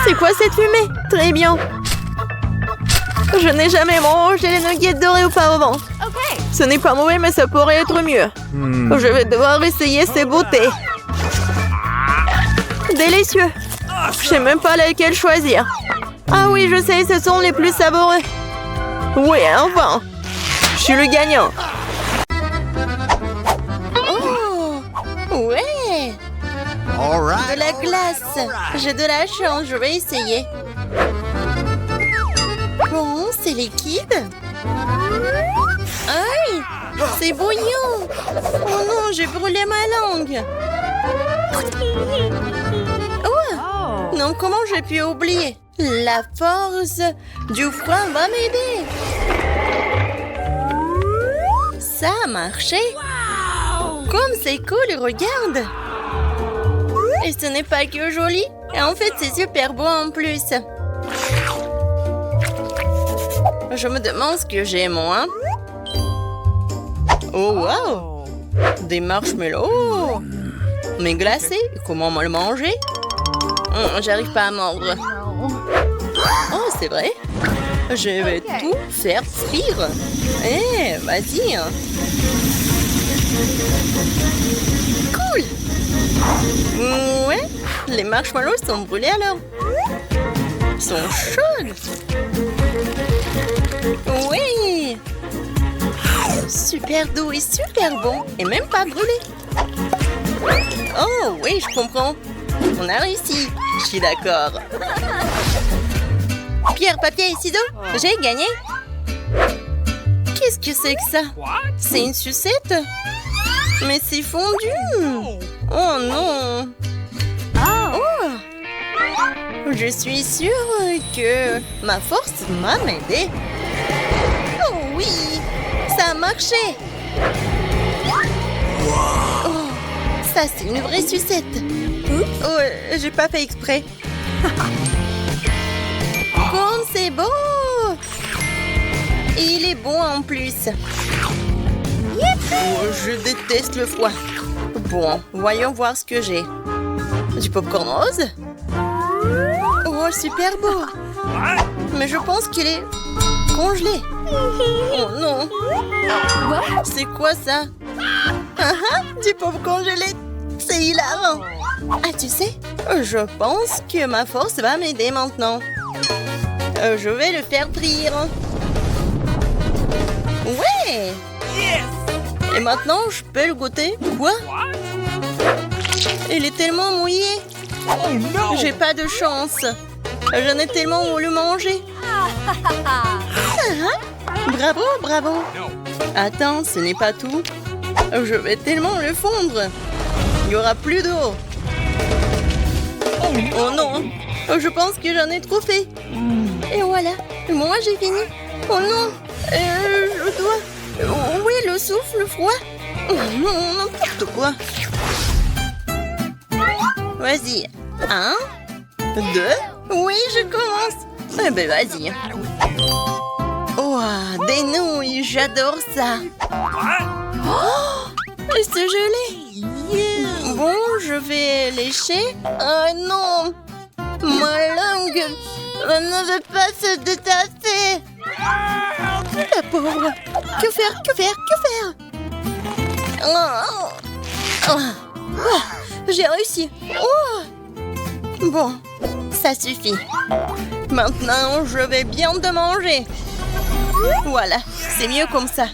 C'est quoi cette fumée? Très bien. Je n'ai jamais mangé les nuggets dorés auparavant. Ce n'est pas mauvais, mais ça pourrait être mieux. Je vais devoir essayer ces beautés. Délicieux. Je sais même pas laquelle choisir. Ah oui, je sais, ce sont les plus savoureux. Oui, enfin. Je suis le gagnant. Oh! Ouais! De la glace. J'ai de la chance, je vais essayer. Bon, c'est liquide. Aïe! C'est bouillant. Oh non, j'ai brûlé ma langue. Oh! Non, comment j'ai pu oublier? La force du froid va m'aider. Ça a marché. Comme c'est cool, regarde. Et ce n'est pas que joli. Et en fait, c'est super beau en plus. Je me demande ce que j'ai, moi. Oh, wow! Des marshmallows. Mais glacés. Comment me le manger? J'arrive pas à mordre. Oh, c'est vrai. Je vais tout faire frire. Eh, vas-y. Cool. Ouais, les marshmallows sont brûlés alors. Ils sont chauds. Oui. Super doux et super bon. Et même pas brûlé. Oh, oui, je comprends. On a réussi. Je suis d'accord. Pierre, papier et ciseaux, j'ai gagné. Qu'est-ce que c'est que ça? C'est une sucette? Mais c'est fondu. Oh non. Oh. Je suis sûre que ma force m'a aidé. Oh oui, ça a marché. Oh, ça c'est une vraie sucette. Oh, j'ai pas fait exprès. Comme c'est beau! Et il est bon en plus. Oh, je déteste le froid. Bon, voyons voir ce que j'ai. Du popcorn rose? Oh, super beau! Mais je pense qu'il est congelé. Oh non! C'est quoi ça? Du popcorn gelé! C'est hilarant! Ah, tu sais, je pense que ma force va m'aider maintenant. Je vais le faire frire. Ouais! Et maintenant, je peux le goûter? Quoi? Il est tellement mouillé. J'ai pas de chance. J'en ai tellement voulu manger. Bravo, bravo. Attends, ce n'est pas tout. Je vais tellement le fondre. Il n'y aura plus d'eau. Oh non. Je pense que j'en ai trop fait. Et voilà. Moi, j'ai fini. Oh non. Je dois... Oui, le souffle froid. Oh non, n'importe quoi. Vas-y. 1, 2. Oui, je commence. Eh ben, vas-y. Oh, des nouilles, j'adore ça. Oh, c'est gelé. Bon, je vais lécher. Oh non, ma langue ne veut pas se détasser. La pauvre. Que faire, que faire, que faire? J'ai réussi. Bon, ça suffit. Maintenant, je vais bien te manger. Voilà, c'est mieux comme ça.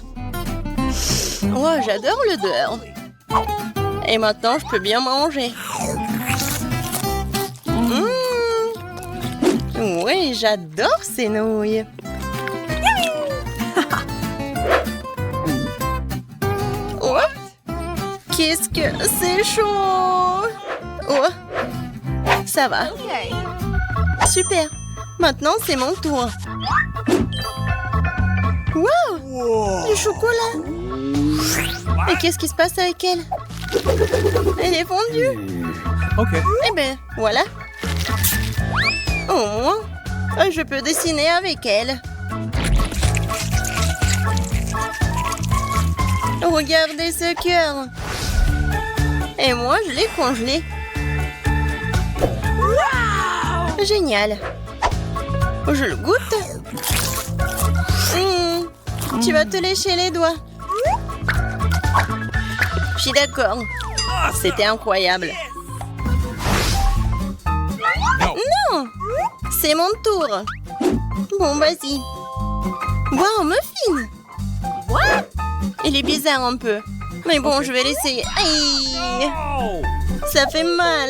Oh, j'adore l'odeur. Et maintenant, je peux bien manger. Oui, j'adore ces nouilles. Oh, qu'est-ce que c'est chaud. Oh, ça va. Super. Maintenant, c'est mon tour. Wow, du chocolat. Et qu'est-ce qui se passe avec elle? Elle est fondue. Ok. Eh ben, voilà. Au moins, je peux dessiner avec elle. Regardez ce cœur. Et moi, je l'ai congelé. Génial. Je le goûte. Tu vas te lécher les doigts. Je suis d'accord. C'était incroyable. Non, c'est mon tour. Bon, vas-y. Wow, muffin. Il est bizarre un peu. Mais bon, je vais l'essayer. Aïe, ça fait mal.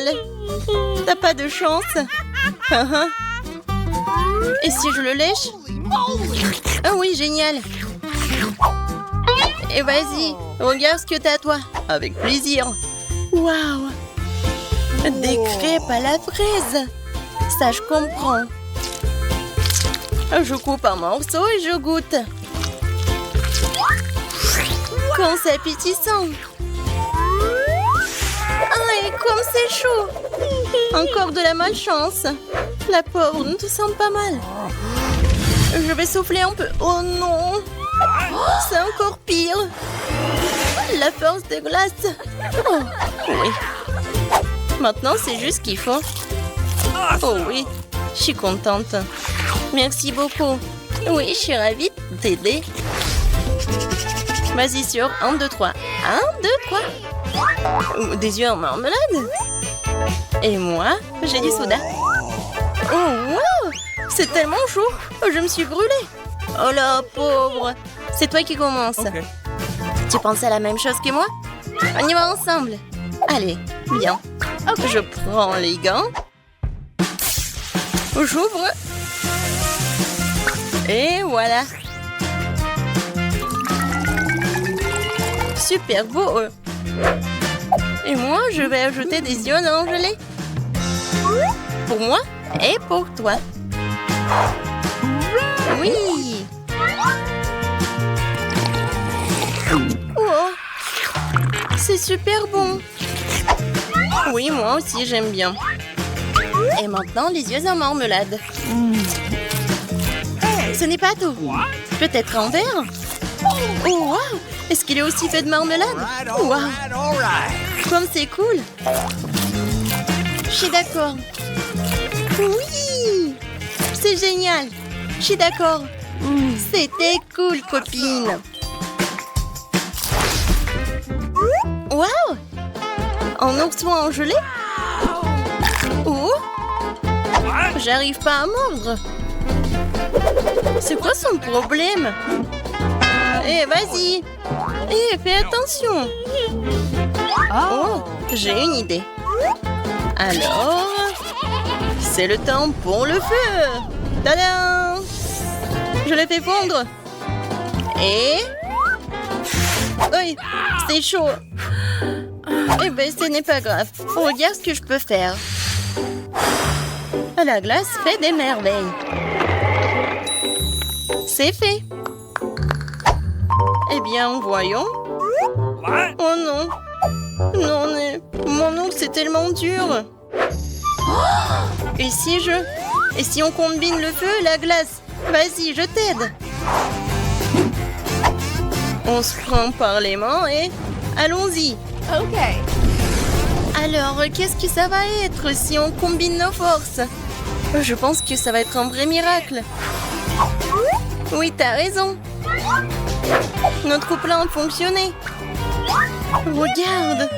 T'as pas de chance. Et si je le lèche? Ah oui, génial. Et vas-y, regarde ce que t'as toi. Avec plaisir. Waouh. Des crêpes à la fraise. Ça, je comprends. Je coupe un morceau et je goûte. Quand c'est appétissant. Ah, et comme c'est chaud. Encore de la malchance. La pauvre ne te sent pas mal. Je vais souffler un peu. Oh non. Oh, c'est encore pire. La force de glace. Oh, oui. Maintenant, c'est juste ce qu'il faut. Oh oui, je suis contente. Merci beaucoup. Oui, je suis ravie de t'aider. Vas-y sur 1, 2, 3. 1, 2, 3. Des yeux en marmelade. Et moi, j'ai du soda. Oh, wow. C'est tellement chaud. Je me suis brûlée. Oh la pauvre. C'est toi qui commence. Okay. Tu penses à la même chose que moi? On y va ensemble. Allez, viens. Je prends les gants. J'ouvre. Et voilà. Super beau. Et moi, je vais ajouter des ions en gelée. Pour moi et pour toi. Oui. Oh. C'est super bon. Oui, moi aussi, j'aime bien. Et maintenant, les yeux en marmelade. Ce n'est pas tout. Peut-être en verre. Oh, wow. Est-ce qu'il est aussi fait de marmelade? Wow. Comme c'est cool. Je suis d'accord. Oui! C'est génial. Je suis d'accord. C'était cool, copine. Waouh! Un ourson en gelée? Oh! J'arrive pas à mordre. C'est quoi son problème? Eh, vas-y. Eh, fais attention. Oh, j'ai une idée. Alors, c'est le temps pour le feu. Tadam! Je le fais fondre. Et... Oui, c'est chaud. Eh ben, ce n'est pas grave. Regarde ce que je peux faire. La glace fait des merveilles. C'est fait. Eh bien, voyons. Oh non. Non, mais mon ongle, c'est tellement dur. Et si on combine le feu et la glace? Vas-y, je t'aide. On se prend par les mains et... Allons-y. OK. Alors, qu'est-ce que ça va être si on combine nos forces? Je pense que ça va être un vrai miracle. Oui, t'as raison. Notre plan a fonctionné. Regarde.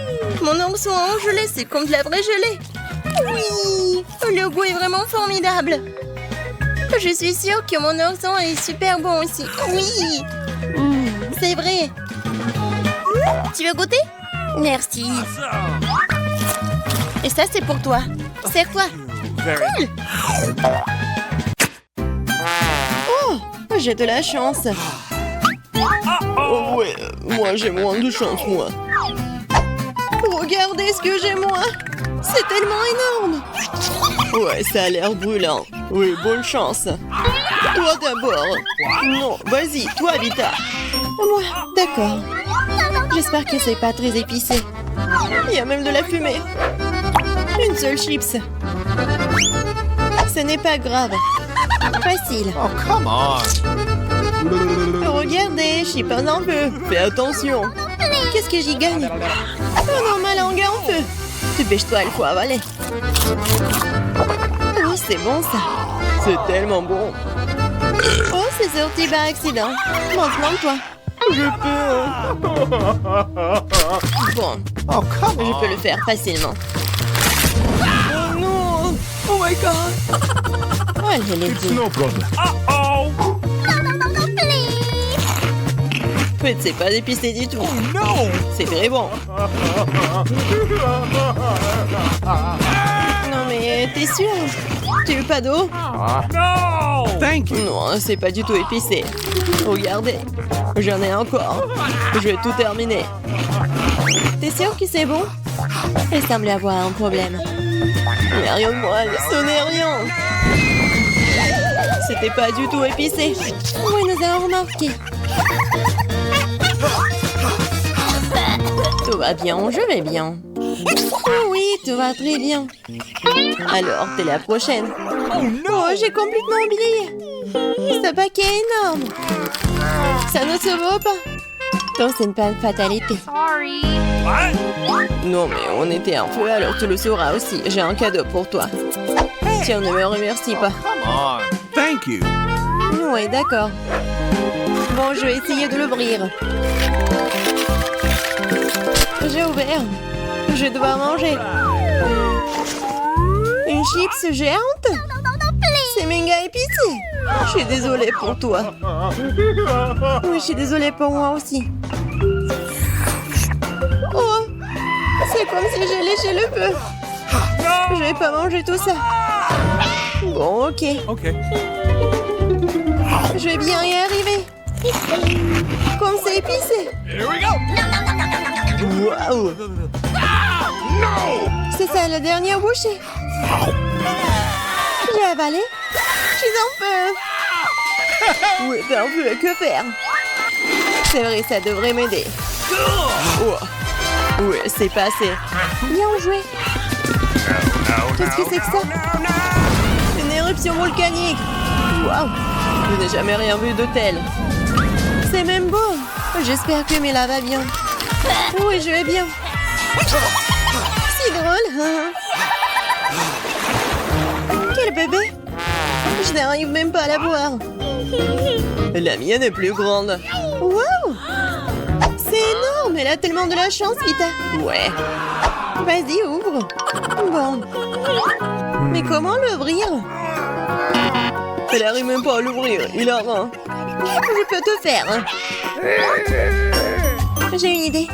Mon ourson en gelée, c'est comme de la vraie gelée. Oui, le goût est vraiment formidable. Je suis sûre que mon ourson est super bon aussi. Oui, c'est vrai. Tu veux goûter? Merci. Et ça, c'est pour toi. Serre-toi. Cool. Oh, j'ai de la chance. Oh ouais, moi j'ai moins de chance, moi. Regardez ce que j'ai, moi. C'est tellement énorme. Ouais, ça a l'air brûlant. Oui, bonne chance. Toi d'abord. Non, vas-y, toi, Vita. Moi, d'accord. J'espère que c'est pas très épicé. Il y a même de la fumée. Une seule chips. Ce n'est pas grave. Facile. Oh, come on. Regardez, je suis pas en feu. Fais attention. Qu'est-ce que j'y gagne? Oh non, ma langue est en feu. Dépêche-toi, il faut avaler. Oh, c'est bon ça. C'est tellement bon. Oh, c'est sorti par accident. Maintenant, toi. J'ai peur. Bon, Oh, come je on. peux le faire facilement. Oh non! Oh my god! Oh, je l'ai dit. No problem. Uh-oh. En fait, c'est pas épicé du tout. No. C'est très bon. Non mais t'es sûr? Tu veux pas d'eau? No. Thank you. Non, c'est pas du tout épicé. Regardez, j'en ai encore. Je vais tout terminer. T'es sûr que c'est bon? Elle semble avoir un problème. Mais rien de moi, ce n'est rien. C'était pas du tout épicé. Oui, nous avons remarqué. Tout va bien, je vais bien. Oh oui, tout va très bien. Alors, t'es la prochaine. Oh, j'ai complètement oublié. Ce paquet est énorme. Ça ne se vaut pas. Donc, c'est pas une fatalité. Non, mais on était en feu, alors tu le sauras aussi. J'ai un cadeau pour toi. Tiens, ne me remercie pas. Come on. Thank you. Oui, d'accord. Bon, je vais essayer de l'ouvrir. J'ai ouvert. Je vais devoir manger. Une chips géante? C'est méga épicé. Je suis désolée pour toi. Oui, je suis désolée pour moi aussi. Oh, c'est comme si j'ai léché le feu. Je vais pas manger tout ça. Bon, ok. Okay. Je vais bien y arriver. Comme c'est épicé. Here we go. Waouh. No. C'est ça, la dernière bouchée. J'ai avalé. Je suis en feu. Oui, ben feu, que faire? C'est vrai, ça devrait m'aider. Oh. Oui, c'est passé. Bien joué. Qu'est-ce que c'est que ça? Une éruption volcanique. Waouh. Je n'ai jamais rien vu de tel. C'est même beau. J'espère que Mila va bien. Oui, je vais bien. C'est drôle, hein? Quel bébé! Je n'arrive même pas à la voir. La mienne est plus grande. Wow! C'est énorme! Elle a tellement de la chance, Vita. Ouais. Vas-y, ouvre. Bon. Mais comment l'ouvrir? Elle n'arrive même pas à l'ouvrir. Il a rien. Je peux tout faire. J'ai une idée.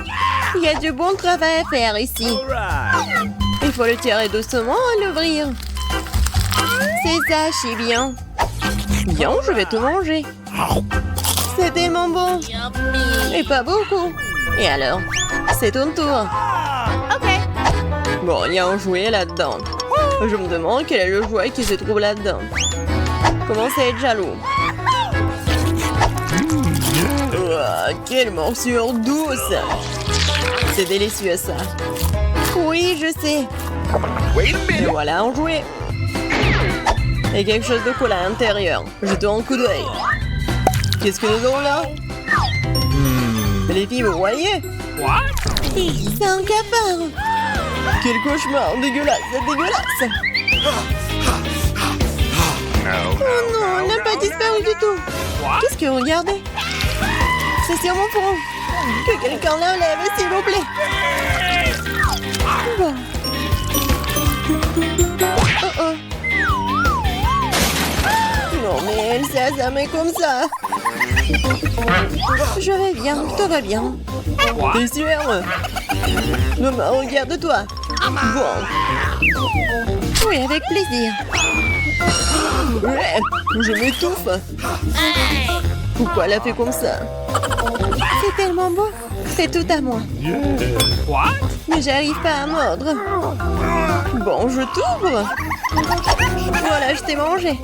Il y a du bon travail à faire ici. Alright. Il faut le tirer doucement à l'ouvrir. C'est ça, je sais bien. Bien, je vais tout manger. C'est tellement bon. Et pas beaucoup. Et alors? C'est ton tour. Bon, il y a un jouet là-dedans. Je me demande quel est le jouet qui se trouve là-dedans. Commence à être jaloux. Oh, quelle morsure douce! C'est délicieux, ça. Oui, je sais. Et voilà un jouet. Et quelque chose de cool à l'intérieur. Jetons un coup d'œil. Qu'est-ce que nous avons là? Les filles, vous voyez? C'est un cafard. Quel cauchemar, dégueulasse, c'est dégueulasse. Oh non, elle n'a pas disparu du tout. Qu'est-ce que vous regardez? C'est sur mon front. Que quelqu'un l'enlève, s'il vous plaît. Bon. Oh oh. Non mais elle s'est assamée comme ça. Je vais bien, tout va bien. T'es sûr? Maman, regarde-toi. Bon. Oui, avec plaisir. Ouais, je m'étouffe. Pourquoi elle a fait comme ça? C'est tellement beau. C'est tout à moi. Mais j'arrive pas à mordre. Bon, je t'ouvre. Voilà, je t'ai mangé.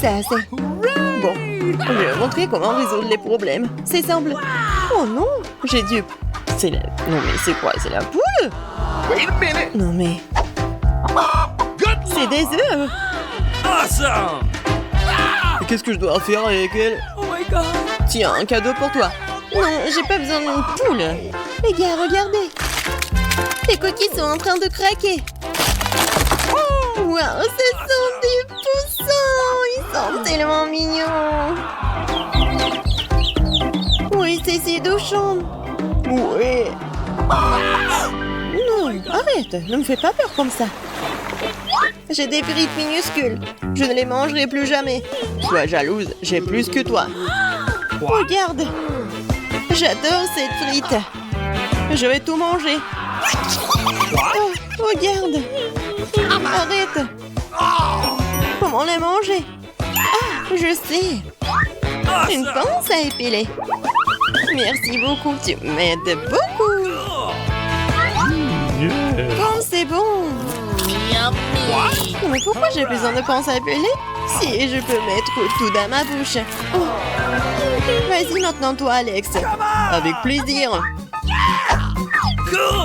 C'est assez. Bon, je vais vous montrer comment résoudre les problèmes. C'est simple. Oh non, j'ai dû... C'est la... Non mais c'est quoi? C'est la poule? Non mais... C'est des œufs. Awesome! Qu'est-ce que je dois faire avec elle? Oh my god! Tiens, un cadeau pour toi. Non, j'ai pas besoin d'une poule. Les gars, regardez. Les coquilles sont en train de craquer. Waouh, ce sont des poussins. Ils sont tellement mignons. Oui, c'est si douchant. Oui. Non, arrête. Ne me fais pas peur comme ça. J'ai des frites minuscules. Je ne les mangerai plus jamais. Sois jalouse, j'ai plus que toi. Regarde. J'adore cette frite. Je vais tout manger. Oh, regarde. Arrête. Comment la manger? Ah, je sais. Une pince à épiler. Merci beaucoup, tu m'aides beaucoup. Comme c'est bon. Mais pourquoi j'ai besoin de pince à épiler? Si je peux mettre tout dans ma bouche. Oh. Vas-y maintenant toi, Alex. Avec plaisir.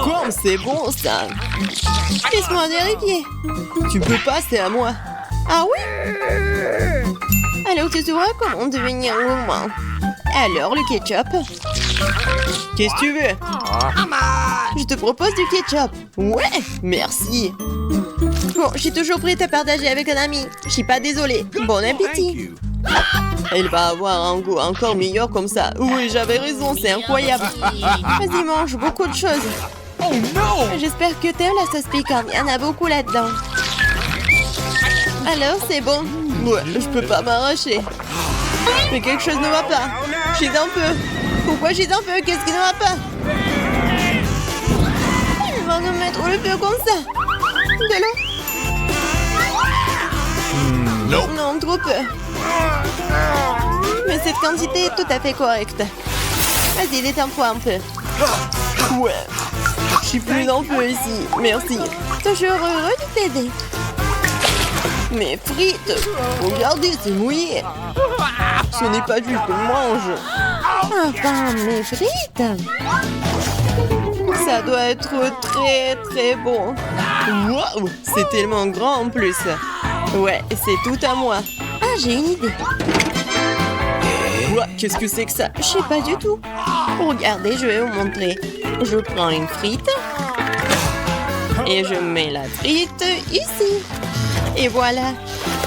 Comme c'est bon ça. Laisse-moi vérifier. Tu peux pas, c'est à moi. Ah oui? Alors tu sauras comment devenir gourmand. Alors le ketchup. Qu'est-ce que tu veux? Je te propose du ketchup. Ouais, merci. Bon, je suis toujours prête à partager avec un ami. Je suis pas désolée. Bon appétit. Elle va avoir un goût encore meilleur comme ça. Oui, j'avais raison, c'est incroyable. Vas-y, mange beaucoup de choses. Oh non! J'espère que t'aimes la sauce piquante. Il y en a beaucoup là-dedans. Alors, c'est bon? Ouais, je peux pas m'arracher. Mais quelque chose ne va pas. J'hésite un peu. Pourquoi j'hésite un peu? Qu'est-ce qui ne va pas? Il va nous mettre le feu comme ça. De l'eau? Non, trop peu. Mais cette quantité est tout à fait correcte. Vas-y, détends-toi un peu. Ouais. Je suis plus en feu ici. Merci. Toujours heureux de t'aider. Mes frites. Regardez, c'est mouillé. Ce n'est pas juste que je mange. Enfin, mes frites. Ça doit être très très bon. Waouh, c'est tellement grand en plus. Ouais, c'est tout à moi. Ah, j'ai une idée. Ouah, qu'est-ce que c'est que ça? Je sais pas du tout. Regardez, je vais vous montrer. Je prends une frite. Et je mets la frite ici. Et voilà,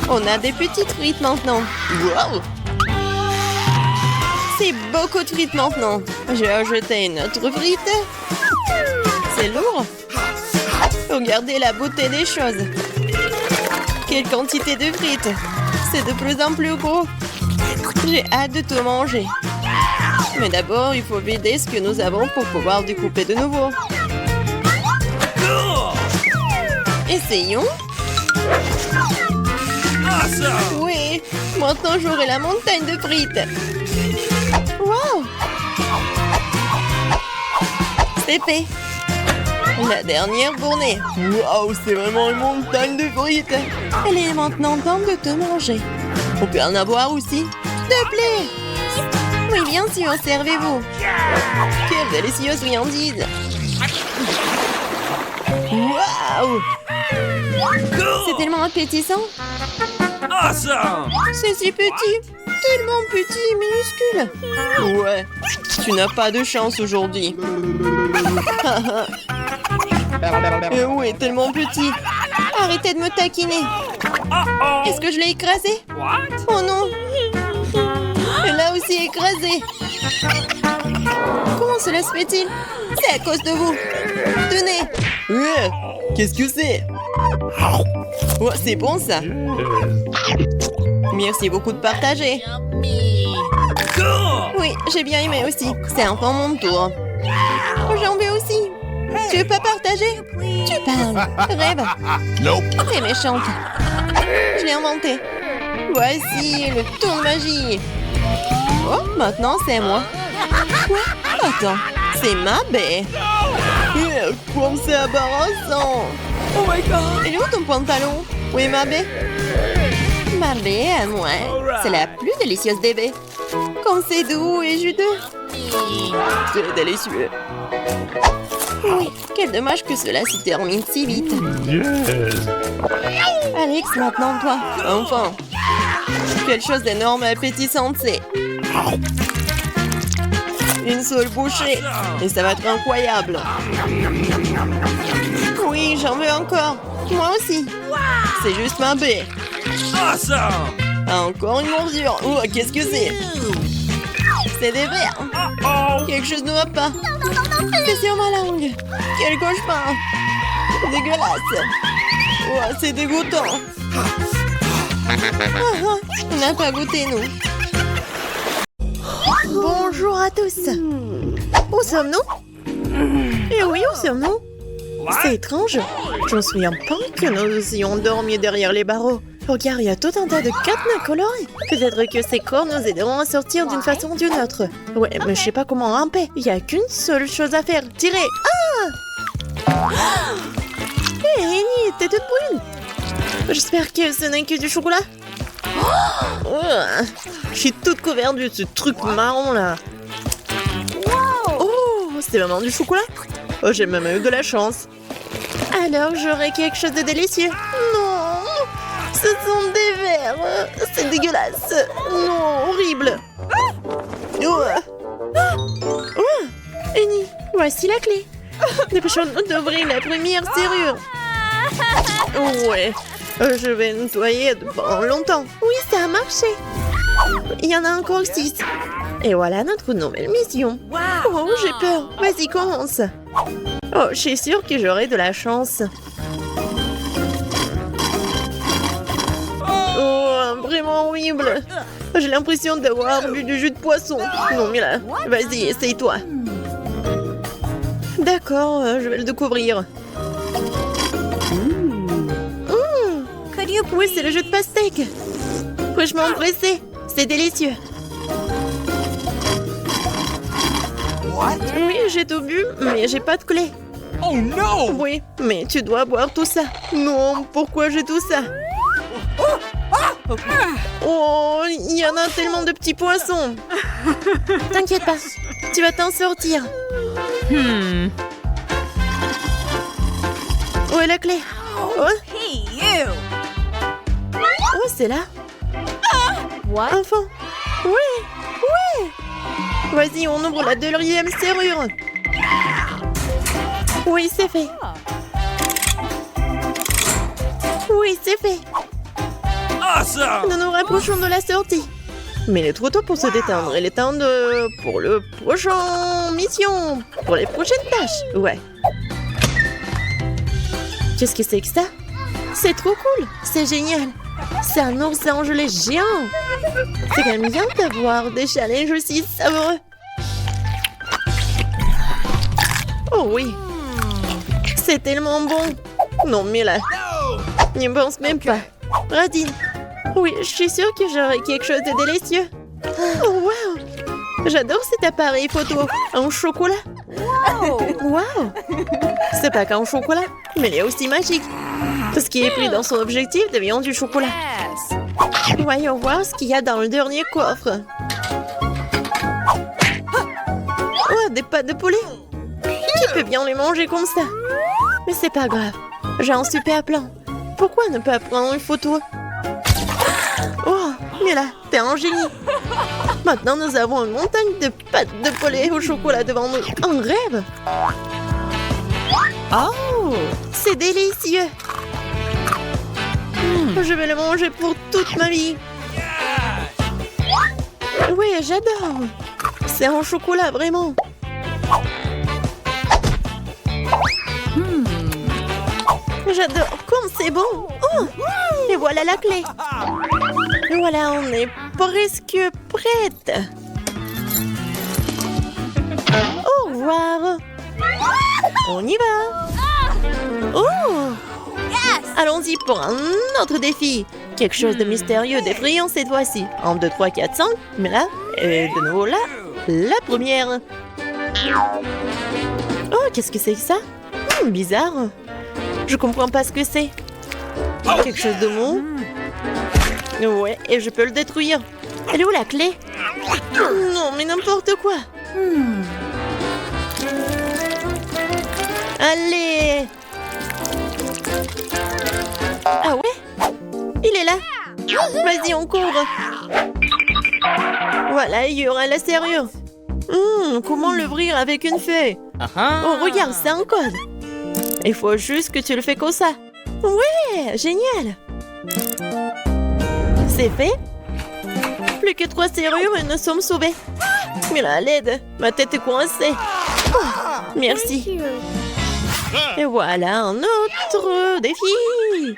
on a des petites frites maintenant. Wow! C'est beaucoup de frites maintenant. J'ai ajouté une autre frite. C'est lourd. Regardez la beauté des choses. Quelle quantité de frites. C'est de plus en plus gros. J'ai hâte de tout manger. Mais d'abord, il faut vider ce que nous avons pour pouvoir découper de nouveau. Essayons. Oui, maintenant j'aurai la montagne de frites. Wow! C'est fait. La dernière fournée. Wow, c'est vraiment une montagne de frites. Elle est maintenant temps de te manger. On peut en avoir aussi. S'il te plaît. Oui, bien sûr, servez-vous. Quelle délicieuse friandise. Wow! C'est tellement appétissant. Awesome! C'est si petit. Tellement petit et minuscule. Ouais, tu n'as pas de chance aujourd'hui. Oui, tellement petit. Arrêtez de me taquiner. Est-ce que je l'ai écrasé? Oh non. Et là aussi écrasé. Comment cela se fait-il? C'est à cause de vous. Tenez. Ouais, qu'est-ce que c'est? Oh, c'est bon ça. Merci beaucoup de partager. Oui, j'ai bien aimé aussi. C'est enfin mon tour. J'en veux aussi. Tu veux pas partager? Tu parles. Rêve. Nope. T'es méchante. Je l'ai inventé. Voici le tour de magie. Oh, maintenant c'est moi. Quoi? Attends, c'est ma baie. Comme c'est embarrassant. Oh my god. Et où ton pantalon? Oui, ma baie. Ma baie à moi. C'est la plus délicieuse des baies. Comme c'est doux et juteux. C'est délicieux. Oui, quel dommage que cela se termine si vite. Alex, maintenant toi. Enfin. Quelque chose d'énorme et appétissant, c'est. Une seule bouchée. Et ça va être incroyable. Oui, j'en veux encore. Moi aussi. C'est juste ma baie. Awesome! Encore une morsure. Oh, qu'est-ce que c'est? C'est des vers. Quelque chose ne va pas. C'est sur ma langue. Quel cauchemar. Dégueulasse. Oh, c'est dégoûtant. On n'a pas goûté, nous. Bonjour à tous. Où sommes-nous? Eh oui, où sommes-nous? C'est étrange. Je me souviens pas que nous ayons dormi derrière les barreaux. Regarde, il y a tout un tas de cadenas colorés. Peut-être que ces corps nous aideront à sortir d'une façon ou d'une autre. Ouais, mais je sais pas comment ramper. Il y a qu'une seule chose à faire. Tirer. Ah! Hé, Annie, t'es toute brune. J'espère que ce n'est que du chocolat. Je suis toute couverte de ce truc marron là. Oh, c'est vraiment du chocolat. Oh, j'ai même eu de la chance. Alors, j'aurai quelque chose de délicieux. Non, ce sont des vers. C'est dégueulasse. Non, horrible. Oh, Annie, voici la clé. Dépêchons-nous d'ouvrir la première serrure. Ouais, je vais nettoyer pendant longtemps. Oui, ça a marché. Il y en a encore 6. Et voilà notre nouvelle mission. Oh, j'ai peur. Vas-y, commence. Oh, je suis sûre que j'aurai de la chance. Oh, vraiment horrible. J'ai l'impression d'avoir bu du jus de poisson. Non, mais là, vas-y, essaye-toi. D'accord, je vais le découvrir. Oui, c'est le jus de pastèque. Fraîchement pressé. C'est délicieux. Oui, j'ai tout bu, mais j'ai pas de clé. Oh no! Oui, mais tu dois boire tout ça. Non, pourquoi j'ai tout ça? Oh, il y en a tellement de petits poissons. T'inquiète pas, tu vas t'en sortir. Où est la clé? Oh, oh, c'est là. Enfin. Oui, oui. Vas-y, on ouvre la 2e serrure. Oui, c'est fait. Oui, c'est fait. Awesome! Nous nous rapprochons de la sortie. Mais il est trop tôt pour se détendre. Il est temps pour le prochain mission. Pour les prochaines tâches. Ouais. Qu'est-ce que c'est que ça? C'est trop cool. C'est génial. C'est un ours gelé géant. C'est quand même bien d'avoir des challenges aussi savoureux. Oh oui. C'est tellement bon. Non, mais là, n'y pense même pas. Radine. Oui, je suis sûre que j'aurai quelque chose de délicieux. Oh, wow! J'adore cet appareil photo en chocolat. Wow! C'est pas qu'en chocolat, mais il est aussi magique. Tout ce qui est pris dans son objectif devient du chocolat. Voyons voir ce qu'il y a dans le dernier coffre. Oh, des pâtes de poulet. Qui peut bien les manger comme ça? Mais c'est pas grave. J'ai un super plan. Pourquoi ne pas prendre une photo? Oh, mais là, t'es un génie. Maintenant, nous avons une montagne de pâtes de poulet au chocolat devant nous. Un rêve. Oh, c'est délicieux. Je vais le manger pour toute ma vie. Oui, j'adore. C'est un chocolat, vraiment. J'adore. Comme c'est bon. Oh, et voilà la clé. Et voilà, on est presque prête. Au revoir. On y va. Oh. Allons-y pour un autre défi. Quelque chose de mystérieux, d'effrayant cette fois-ci. 1, 2, 3, 4, 5. Mais là, et de nouveau là, la première. Oh, qu'est-ce que c'est que ça? Bizarre. Je comprends pas ce que c'est. Quelque chose de mou. Ouais, et je peux le détruire. Elle est où la clé? Non, mais n'importe quoi. Allez. Ah ouais? Il est là. Vas-y, on court. Voilà, il y aura la serrure. Comment l'ouvrir avec une feuille? Oh, regarde, c'est un code. Il faut juste que tu le fais comme ça. Ouais, génial. C'est fait. Plus que 3 serrures et nous sommes sauvés. Mais là, à l'aide, ma tête est coincée. Oh, merci. Et voilà un autre défi.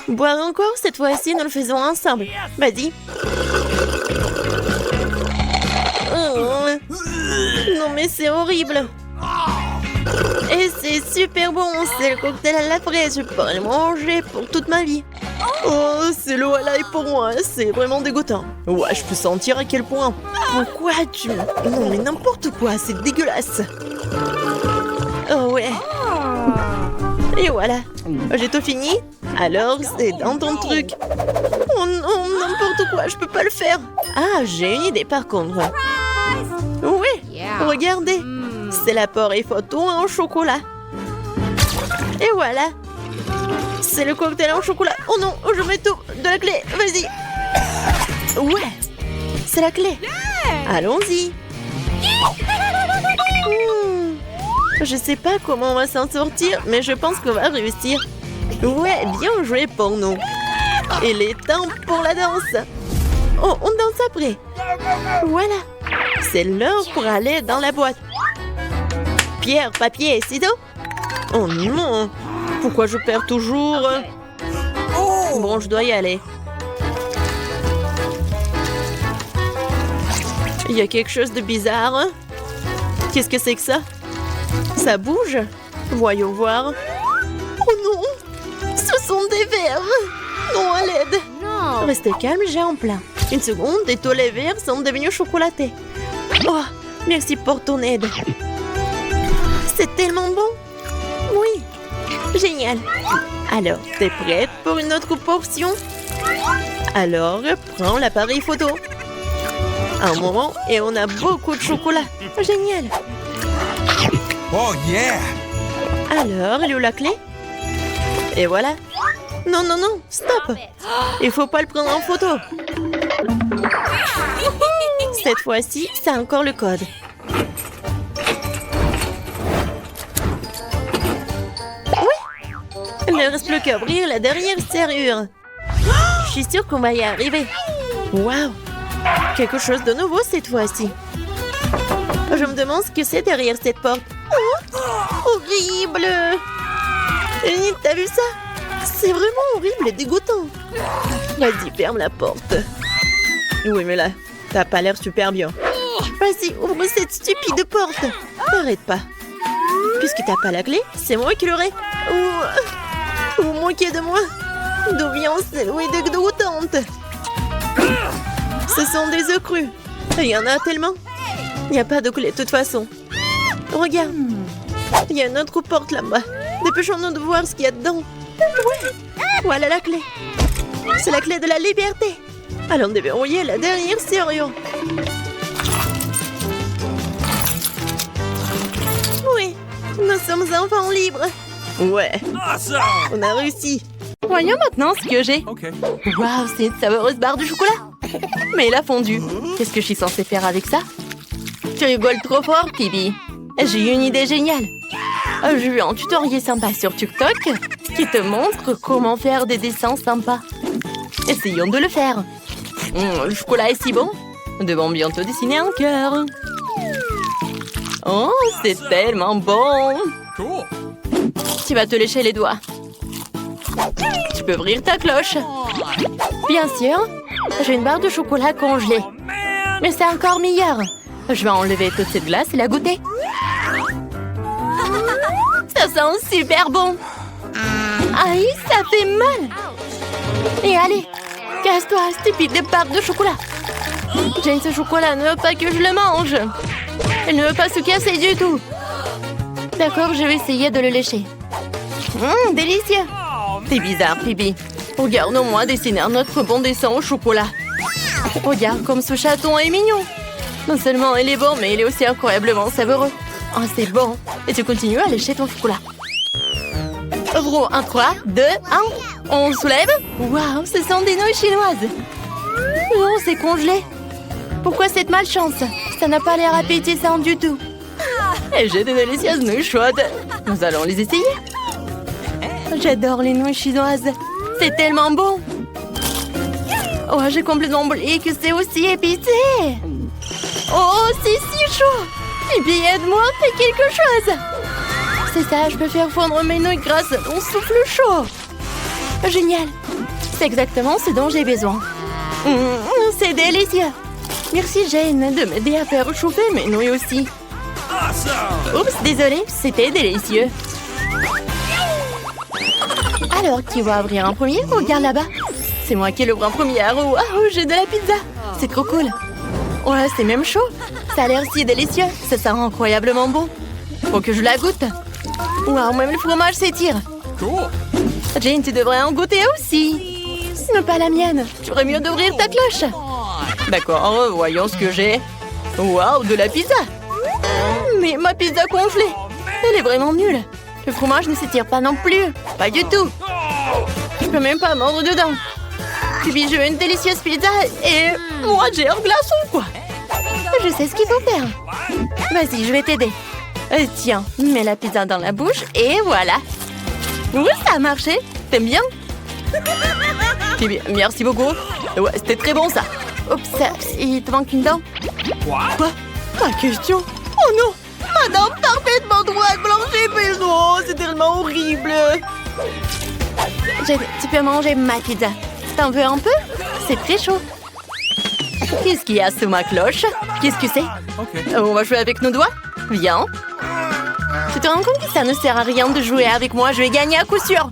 Boire encore, cette fois-ci, nous le faisons ensemble. Vas-y. Oh. Non, mais c'est horrible. Et c'est super bon. C'est le cocktail à la fraise. Je pourrais le manger pour toute ma vie. Oh, c'est l'eau à l'ail pour moi. C'est vraiment dégoûtant. Ouais, je peux sentir à quel point. Pourquoi tu... Non, mais n'importe quoi. C'est dégueulasse. Oh, ouais. Et voilà. J'ai tout fini. Alors, c'est dans ton truc. Oh non, n'importe quoi. Je peux pas le faire. Ah, j'ai une idée par contre. Oui, regardez. C'est l'appareil photo en chocolat. Et voilà. C'est le cocktail en chocolat. Oh non, je mets tout. De la clé, vas-y. Ouais, c'est la clé. Allons-y. Je sais pas comment on va s'en sortir, mais je pense qu'on va réussir. Ouais, bien joué pour nous. Il est temps pour la danse. Oh, on danse après. Voilà. C'est l'heure pour aller dans la boîte. Pierre, papier, ciseaux. Oh non. Pourquoi je perds toujours? Bon, je dois y aller. Il y a quelque chose de bizarre. Qu'est-ce que c'est que ça? Ça bouge? Voyons voir. Oh non! Ce sont des vers! Non, à l'aide! Restez calme, j'ai un plan. Une seconde, et tous les verres sont devenus chocolatés. Oh, merci pour ton aide. C'est tellement bon! Oui! Génial! Alors, t'es prête pour une autre portion? Alors, prends l'appareil photo. Un moment, et on a beaucoup de chocolat. Génial! Oh yeah! Alors, elle est où la clé? Et voilà. Non, non, non, stop! Il faut pas le prendre en photo. Cette fois-ci, c'est encore le code. Oui! ne reste plus qu'à ouvrir la dernière serrure. Je suis sûre qu'on va y arriver. Waouh! Quelque chose de nouveau cette fois-ci. Je me demande ce que c'est derrière cette porte. Oh, horrible! T'as vu ça? C'est vraiment horrible et dégoûtant. Vas-y, ferme la porte. Oui, mais là, t'as pas l'air super bien. Vas-y, ouvre cette stupide porte. T'arrêtes pas. Puisque t'as pas la clé, c'est moi qui l'aurai. Vous moquez de moi? D'où vient cette oui dégoûtante? Ce sont des œufs crus. Il y en a tellement. Il n'y a pas de clé de toute façon. Regarde. Il y a une autre porte là-bas. Dépêchons-nous de voir ce qu'il y a dedans. Ouais. Voilà la clé. C'est la clé de la liberté. Allons déverrouiller la dernière serrure. Oui, nous sommes enfin libres. Ouais, Awesome! on a réussi. Voyons maintenant ce que j'ai. Okay. Waouh, c'est une savoureuse barre de chocolat. Mais elle a fondu. Qu'est-ce que je suis censée faire avec ça? Tu rigoles trop fort, Phoebe. J'ai eu une idée géniale. J'ai vu un tutoriel sympa sur TikTok qui te montre comment faire des dessins sympas. Essayons de le faire. Le chocolat est si bon. Nous devons bientôt dessiner un cœur. Oh, c'est tellement bon. Cool. Tu vas te lécher les doigts. Tu peux ouvrir ta cloche. Bien sûr, j'ai une barre de chocolat congelée. Mais c'est encore meilleur. Je vais enlever toute cette glace et la goûter. Ça sent super bon. Aïe, ça fait mal. Et allez, casse-toi, stupide barre de chocolat. Jane, ce chocolat ne veut pas que je le mange. Elle ne veut pas se casser du tout. D'accord, je vais essayer de le lécher. Délicieux. C'est bizarre, Phoebe. Regarde-moi dessiner un autre bon dessin au chocolat. Regarde comme ce chaton est mignon. Non seulement il est bon, mais il est aussi incroyablement savoureux. Oh, c'est bon. Et tu continues à lécher ton chocolat. Ouvrons 1, 3, 2, 1. On soulève. Waouh, ce sont des nouilles chinoises. Oh, c'est congelé. Pourquoi cette malchance? Ça n'a pas l'air appétissant du tout. Et j'ai de délicieuses nouilles chaudes. Nous allons les essayer. J'adore les nouilles chinoises. C'est tellement bon. Oh, j'ai complètement oublié que c'est aussi épicé. Oh, c'est si chaud. Et puis aide-moi, fais quelque chose. C'est ça, je peux faire fondre mes nouilles grâce à ton souffle chaud. Génial. C'est exactement ce dont j'ai besoin. C'est délicieux. Merci Jane de m'aider à faire chauffer mes nouilles aussi. Awesome! Oups, désolée, c'était délicieux. Alors, qui va ouvrir en premier? Regarde là-bas. C'est moi qui l'ouvre en première. Oh, j'ai de la pizza. C'est trop cool. Ouais, c'est même chaud. Ça a l'air si délicieux. Ça sent incroyablement bon. Faut que je la goûte. Waouh, même le fromage s'étire. Cool! Jane, tu devrais en goûter aussi. Mais pas la mienne. Tu ferais mieux d'ouvrir ta cloche. D'accord, voyons ce que j'ai. Waouh, de la pizza. Mais ma pizza congelée. Elle est vraiment nulle. Le fromage ne s'étire pas non plus. Pas du tout. Je peux même pas mordre dedans. Puis je veux une délicieuse pizza et moi j'ai un glaçon quoi. Je sais ce qu'il faut faire. Vas-y, je vais t'aider. Tiens, mets la pizza dans la bouche et voilà. Oui, ça a marché. T'aimes bien? Merci beaucoup. Ouais, c'était très bon ça. Oups, il te manque une dent. Quoi? Pas question. Oh non! Ma dent parfaitement droite, blanche et belle. Oh, c'est tellement horrible. Tu peux manger ma pizza. T'en veux un peu? C'est très chaud. Qu'est-ce qu'il y a sous ma cloche? Qu'est-ce que c'est? Okay. On va jouer avec nos doigts? Viens. Tu te rends compte que ça ne sert à rien de jouer avec moi? Je vais gagner à coup sûr.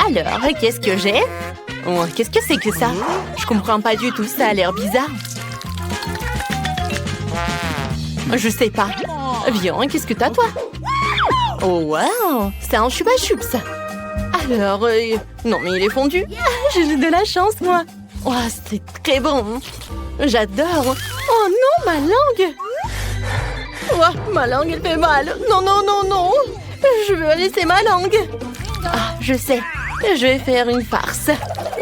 Alors, qu'est-ce que j'ai? Oh, qu'est-ce que c'est que ça? Je comprends pas du tout, ça a l'air bizarre. Je sais pas. Viens, qu'est-ce que t'as, toi? Oh, wow! C'est un chupa chups. Alors, non, mais il est fondu. J'ai de la chance, moi. Oh, c'est très bon. J'adore. Oh non, ma langue. Oh, ma langue, elle fait mal. Non, non, non, non. Je veux laisser ma langue. Ah, je sais. Je vais faire une farce.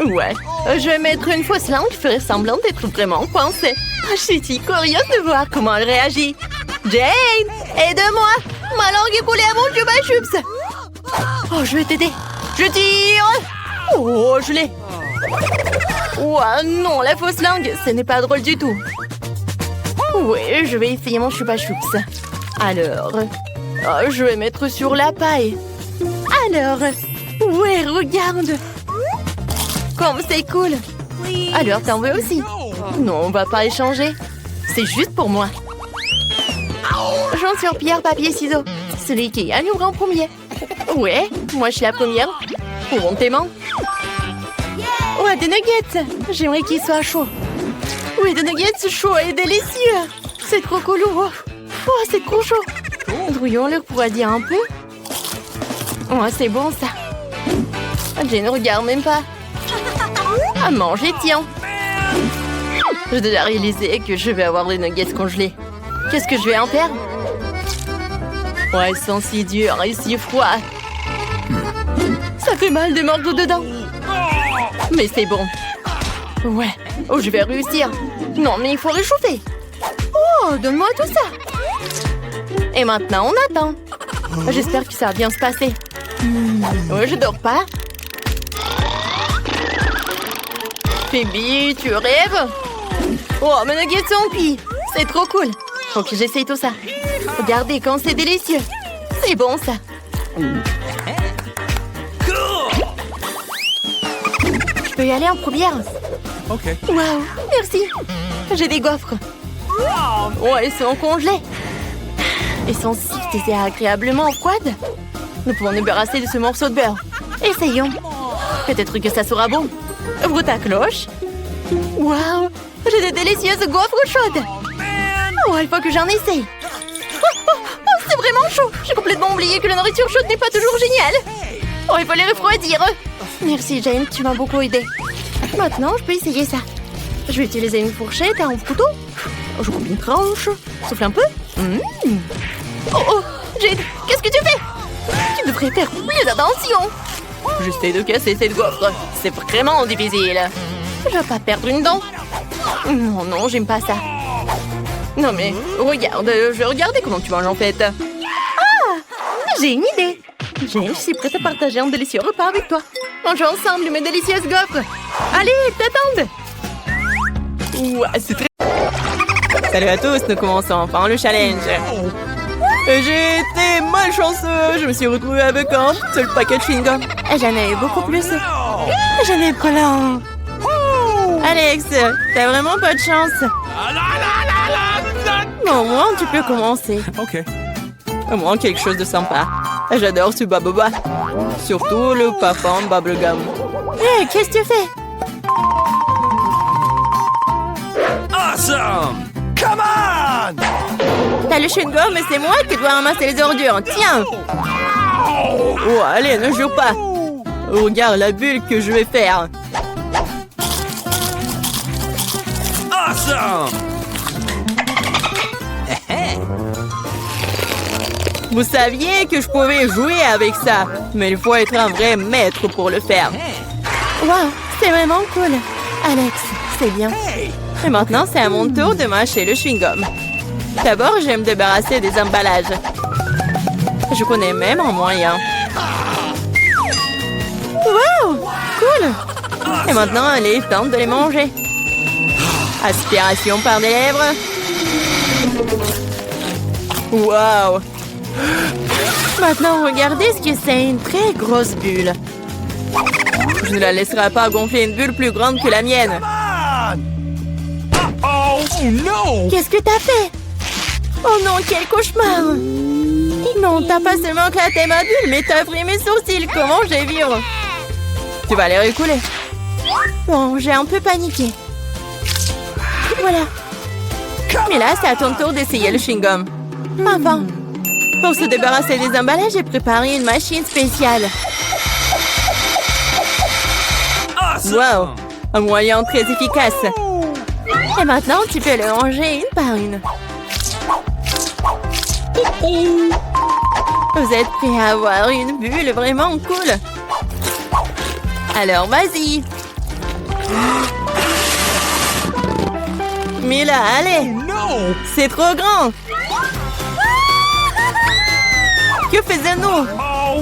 Ouais. Je vais mettre une fausse langue qui ferait semblant d'être vraiment coincée. Je suis si curieuse de voir comment elle réagit. Jane, aide-moi. Ma langue est collée à mon chupa chups. Oh, je vais t'aider. Je tire! Oh, je l'ai! Ouah, non, la fausse langue, ce n'est pas drôle du tout. Oui, je vais essayer mon choupa choups. Alors, je vais mettre sur la paille. Alors, ouais, regarde. Comme c'est cool. Alors, t'en veux aussi? Non, on va pas échanger. C'est juste pour moi. J'en sur pierre, papier, ciseaux. Celui qui gagne ouvre en premier. Ouais, moi je suis la première. Ouvrons tes mains. Ouais, des nuggets. J'aimerais qu'ils soient chauds. Oui, des nuggets chauds et délicieux. C'est trop cool. Oh, c'est trop chaud. Drouillons-le pour dire un peu. Oh, c'est bon ça. Je ne regarde même pas. À manger, tiens. Je dois réaliser que je vais avoir des nuggets congelés. Qu'est-ce que je vais en faire? Ouais, ils sont si durs et si froids. Ça fait mal de mordre dedans. Mais c'est bon. Ouais. Oh, je vais réussir. Non, mais il faut réchauffer. Oh, donne-moi tout ça. Et maintenant, on attend. J'espère que ça va bien se passer. Ouais, je dors pas. Phoebe, tu rêves? Oh, mes nuggets sont cuits. C'est trop cool. Faut que j'essaye tout ça. Regardez quand c'est délicieux. C'est bon, ça. Je peux y aller en première? Ok. Waouh, merci. J'ai des gaufres. Oh, ils sont congelés. Ils sont si désagréablement froides. Nous pouvons nous débarrasser de ce morceau de beurre. Essayons. Peut-être que ça sera bon. Ouvre ta cloche. Waouh, j'ai de délicieuses gaufres chaudes. Oh, il faut que j'en essaye. C'est vraiment chaud. J'ai complètement oublié que la nourriture chaude n'est pas toujours géniale. Oh, il faut les refroidir. Merci, Jane, tu m'as beaucoup aidé. Maintenant, je peux essayer ça. Je vais utiliser une fourchette et un couteau. Je coupe une tranche. Souffle un peu. Oh, Jane, qu'est-ce que tu fais? Tu devrais faire plus attention. J'essaie de casser cette gaufre. C'est vraiment difficile. Je vais pas perdre une dent. Non, j'aime pas ça. Non mais, regarde, je vais regarder comment tu manges en fait. Ah, j'ai une idée. Jane, je suis prête à partager un délicieux repas avec toi. Mangeons ensemble mes délicieuses gaufres. Allez, t'attendent. Ouah, c'est très... Salut à tous, nous commençons enfin le challenge. J'ai été malchanceux. Je me suis retrouvée avec un seul paquet de chewing-gum. J'en ai eu beaucoup plus. J'en ai plein. Alex, t'as vraiment pas de chance. Bon, au moins, tu peux commencer. Ok. Au moins, quelque chose de sympa. J'adore ce baboba. Surtout le parfum bubblegum. Hé, qu'est-ce que tu fais? Awesome! Come on! T'as le chewing-gum, mais c'est moi qui dois ramasser les ordures. Tiens! Oh, allez, ne jure pas. Regarde la bulle que je vais faire. Awesome! Vous saviez que je pouvais jouer avec ça, mais il faut être un vrai maître pour le faire. Waouh, c'est vraiment cool. Alex, c'est bien. Et maintenant, c'est à mon tour de mâcher le chewing-gum. D'abord, je vais me débarrasser des emballages. Je connais même un moyen. Waouh, cool. Et maintenant, il est temps de les manger. Aspiration par les lèvres. Waouh. Maintenant, regardez ce que c'est, une très grosse bulle. Je ne la laisserai pas gonfler une bulle plus grande que la mienne. Oh no! Qu'est-ce que t'as fait? Oh non, quel cauchemar! Non, t'as pas seulement éclaté ma bulle, mais t'as pris mes sourcils. Comment je vais vivre? Tu vas les récouler. Bon, j'ai un peu paniqué. Voilà. Mais là, c'est à ton tour d'essayer le chewing-gum. Enfin. Pour se débarrasser des emballages, j'ai préparé une machine spéciale. Wow, un moyen très efficace. Et maintenant, tu peux le ranger une par une. Vous êtes prêts à avoir une bulle vraiment cool? Alors, vas-y. Mais là, allez. C'est trop grand. Que faisons-nous?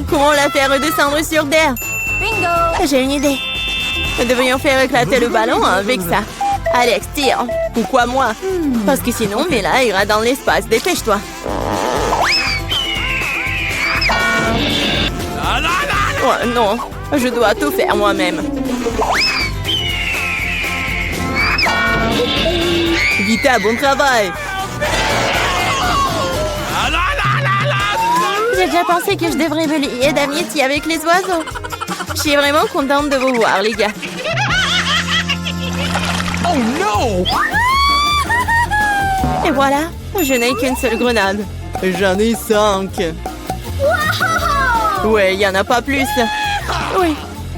Comment la faire redescendre sur terre? J'ai une idée. Nous devrions faire éclater le ballon avec ça. Alex, tire. Pourquoi moi? Parce que sinon, Mila ira dans l'espace. Dépêche-toi. Oh non, je dois tout faire moi-même. Vita, bon travail. J'ai déjà pensé que je devrais me lier d'amitié avec les oiseaux. Je suis vraiment contente de vous voir, les gars. Oh no! Et voilà, je n'ai qu'une seule grenade. J'en ai 5. Ouais, il n'y en a pas plus. Oui,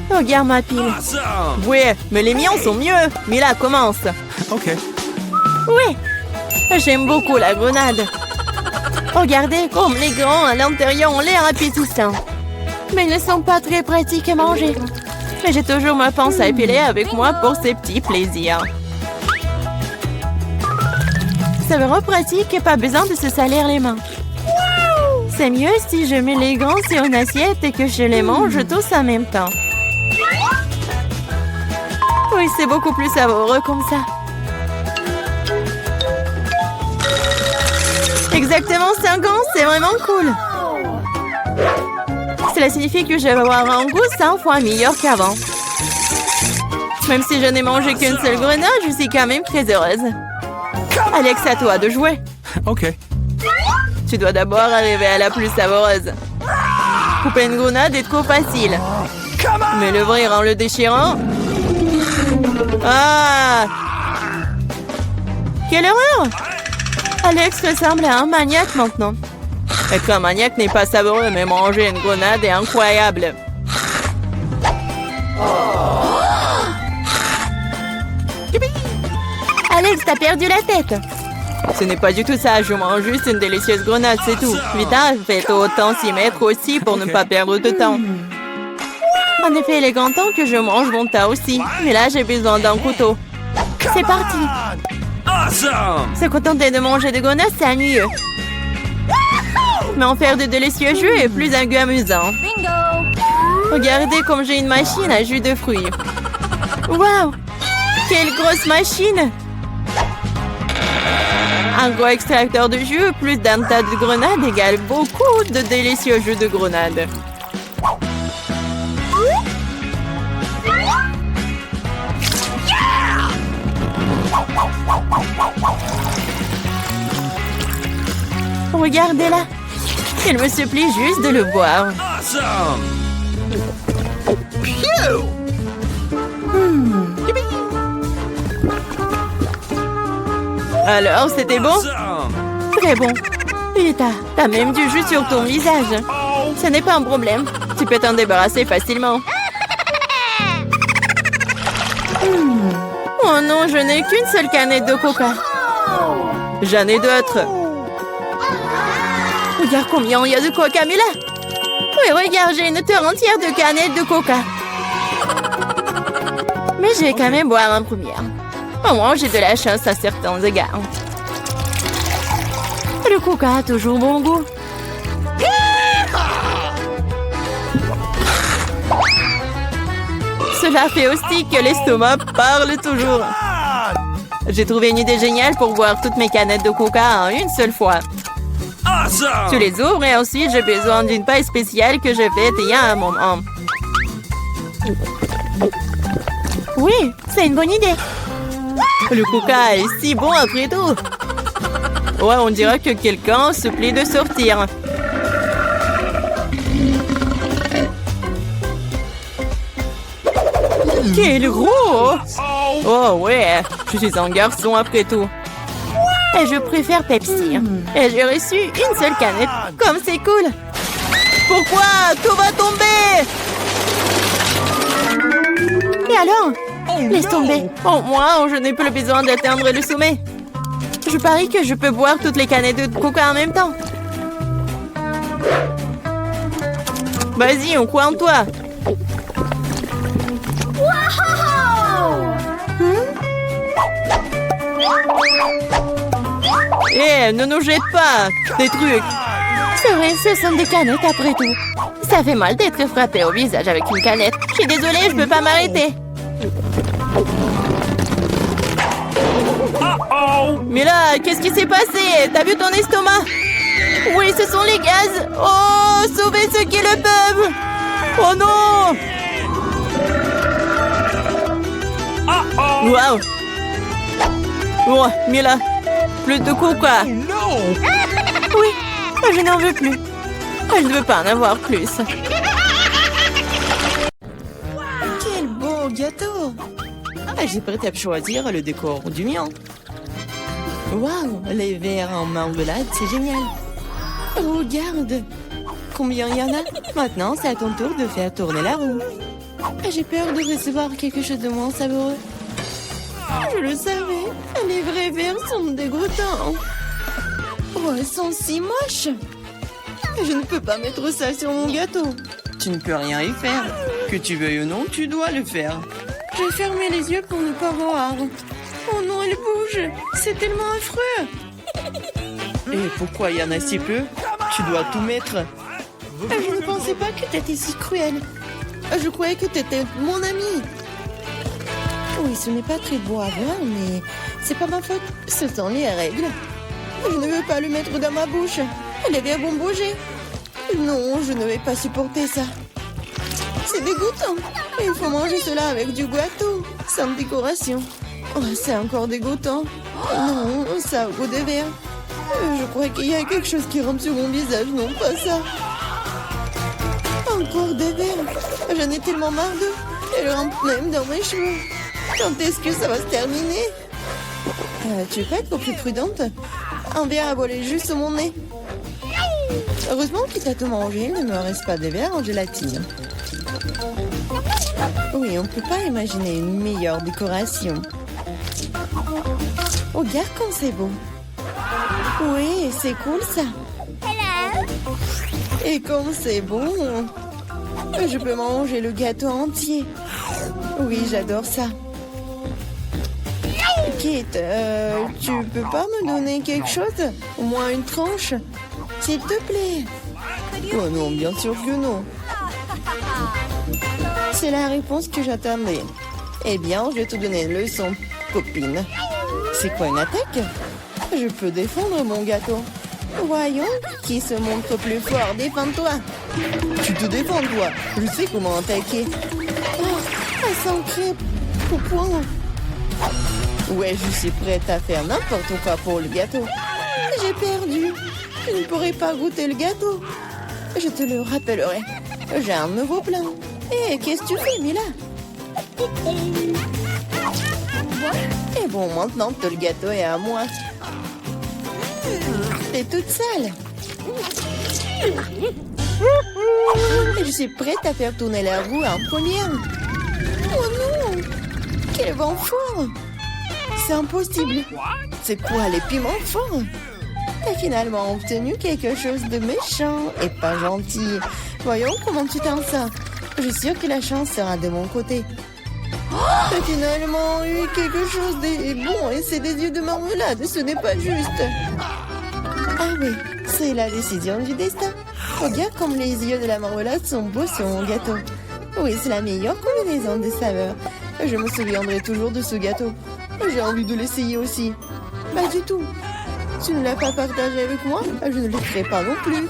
regarde ma pile. Awesome! Ouais, mais les miens sont mieux. Mila, commence. Okay. Oui, j'aime beaucoup la grenade. Regardez comme les grands à l'intérieur ont l'air appétissants. Mais ils ne sont pas très pratiques à manger. Mais j'ai toujours ma pince à épiler avec moi pour ces petits plaisirs. C'est vraiment pratique et pas besoin de se salir les mains. C'est mieux si je mets les gants sur une assiette et que je les mange tous en même temps. Oui, c'est beaucoup plus savoureux comme ça. Exactement 5 ans, c'est vraiment cool. Cela signifie que je vais avoir un goût 100 fois meilleur qu'avant. Même si je n'ai mangé qu'une seule grenade, je suis quand même très heureuse. Alex, à toi de jouer. Okay. Tu dois d'abord arriver à la plus savoureuse. Couper une grenade est trop facile. Mais l'ouvrir en le déchirant... Ah! Quelle horreur! Alex ressemble à un maniaque maintenant. Être un maniaque n'est pas savoureux, mais manger une grenade est incroyable. Alex, t'as perdu la tête. Ce n'est pas du tout ça, je mange juste une délicieuse grenade, c'est tout. Vita, faites autant s'y mettre aussi pour ne pas perdre de temps. En effet, il est grand temps que je mange mon tas aussi. Mais là, j'ai besoin d'un couteau. C'est parti. Awesome! Se contenter de manger des grenades, c'est ennuyeux. Mais en faire de délicieux jus est plus un goût amusant. Regardez comme j'ai une machine à jus de fruits. Waouh! Quelle grosse machine! Un gros extracteur de jus plus d'un tas de grenades égale beaucoup de délicieux jus de grenade. Regardez-la. Il me supplie juste de le boire. Awesome! Alors, c'était bon? Awesome! Très bon. Vita, t'as même du jus sur ton visage. Ce n'est pas un problème. Tu peux t'en débarrasser facilement. Oh non, je n'ai qu'une seule canette de coca. J'en ai d'autres. Regarde combien il y a de coca, Mila. Oui, regarde, j'ai une terre entière de canettes de coca. Mais je vais quand même boire en première. Au moins, j'ai de la chance à certains égards. Le coca a toujours bon goût. Cela fait aussi que l'estomac parle toujours. J'ai trouvé une idée géniale pour boire toutes mes canettes de coca en une seule fois. Awesome! Tu les ouvres et ensuite j'ai besoin d'une paille spéciale que j'ai faite il y a un moment. Oui, c'est une bonne idée. Le coca est si bon après tout. Ouais, on dirait que quelqu'un se plaît de sortir. Quel gros! Oh ouais, je suis un garçon après tout. Et je préfère Pepsi. Et j'ai reçu une seule canette. Comme c'est cool. Pourquoi? Tout va tomber! Et alors? Laisse tomber. Au moins, je n'ai plus besoin d'atteindre le sommet. Je parie que je peux boire toutes les canettes de coca en même temps. Vas-y, on croit en toi. Ne nous jette pas des trucs. C'est vrai, ce sont des canettes après tout. Ça fait mal d'être frappé au visage avec une canette. Je suis désolée, je peux pas m'arrêter. Mais là, qu'est-ce qui s'est passé? T'as vu ton estomac? Oui, ce sont les gaz. Oh, sauvez ceux qui le peuvent. Oh non! Waouh! Oh, Mila, plus de coca. Oui, je n'en veux plus. Je ne veux pas en avoir plus. Quel beau gâteau! J'ai prêt à choisir le décor du mien. Waouh, les verres en marmelade, c'est génial. Regarde, combien il y en a? Maintenant, c'est à ton tour de faire tourner la roue. J'ai peur de recevoir quelque chose de moins savoureux. Je le savais, les vrais verres sont dégoûtants. Oh, elles sont si moches. Je ne peux pas mettre ça sur mon gâteau. Tu ne peux rien y faire. Que tu veuilles ou non, tu dois le faire. J'ai fermé les yeux pour ne pas voir. Oh non, elle bouge. C'est tellement affreux. Et pourquoi il y en a si peu? Tu dois tout mettre. Je ne pensais pas que tu étais si cruel. Je croyais que tu étais mon ami. Oui, ce n'est pas très beau à voir, mais c'est pas ma faute. Ce sont les règles. Je ne veux pas le mettre dans ma bouche. Les verres vont bouger. Non, je ne vais pas supporter ça. C'est dégoûtant. Il faut manger cela avec du gâteau, sans décoration. Oh, c'est encore dégoûtant. Non, ça a goût de verre. Je crois qu'il y a quelque chose qui rampe sur mon visage, non pas ça. Encore des verres. J'en ai tellement marre d'eux. Elles rampent même dans mes cheveux. Quand est-ce que ça va se terminer? Tu peux être plus prudente? Un verre a volé juste sur mon nez. Heureusement qu'il t'a tout mangé, il ne me reste pas de verre en gélatine. Oui, on ne peut pas imaginer une meilleure décoration. Regarde comme c'est beau. Oui, c'est cool ça. Et comme c'est bon, je peux manger le gâteau entier. Oui, j'adore ça. Kate, tu peux pas me donner quelque chose? Au moins une tranche? S'il te plaît. Oh non, bien sûr que non. C'est la réponse que j'attendais. Eh bien, je vais te donner une leçon, copine. C'est quoi une attaque? Je peux défendre mon gâteau. Voyons, qui se montre plus fort? Défends-toi. Tu te défends, toi. Je sais comment attaquer. Oh, elle s'en crêpe. Au point. Ouais, je suis prête à faire n'importe quoi pour le gâteau. J'ai perdu. Je ne pourrai pas goûter le gâteau. Je te le rappellerai. J'ai un nouveau plan. Et qu'est-ce que tu fais, Mila? Et bon, maintenant que le gâteau est à moi. T'es toute sale. Je suis prête à faire tourner la roue en première. Oh non! Quel vent fort! C'est impossible. C'est quoi, les piments forts? T'as finalement obtenu quelque chose de méchant et pas gentil. Voyons comment tu t'en sors. Je suis sûre que la chance sera de mon côté. T'as finalement eu quelque chose de bon et c'est des yeux de marmelade, ce n'est pas juste. Ah oui, c'est la décision du destin. Regarde comme les yeux de la marmelade sont beaux sur mon gâteau. Oui, c'est la meilleure combinaison de saveurs. Je me souviendrai toujours de ce gâteau. J'ai envie de l'essayer aussi. Pas du tout. Tu ne l'as pas partagé avec moi, je ne le ferai pas non plus.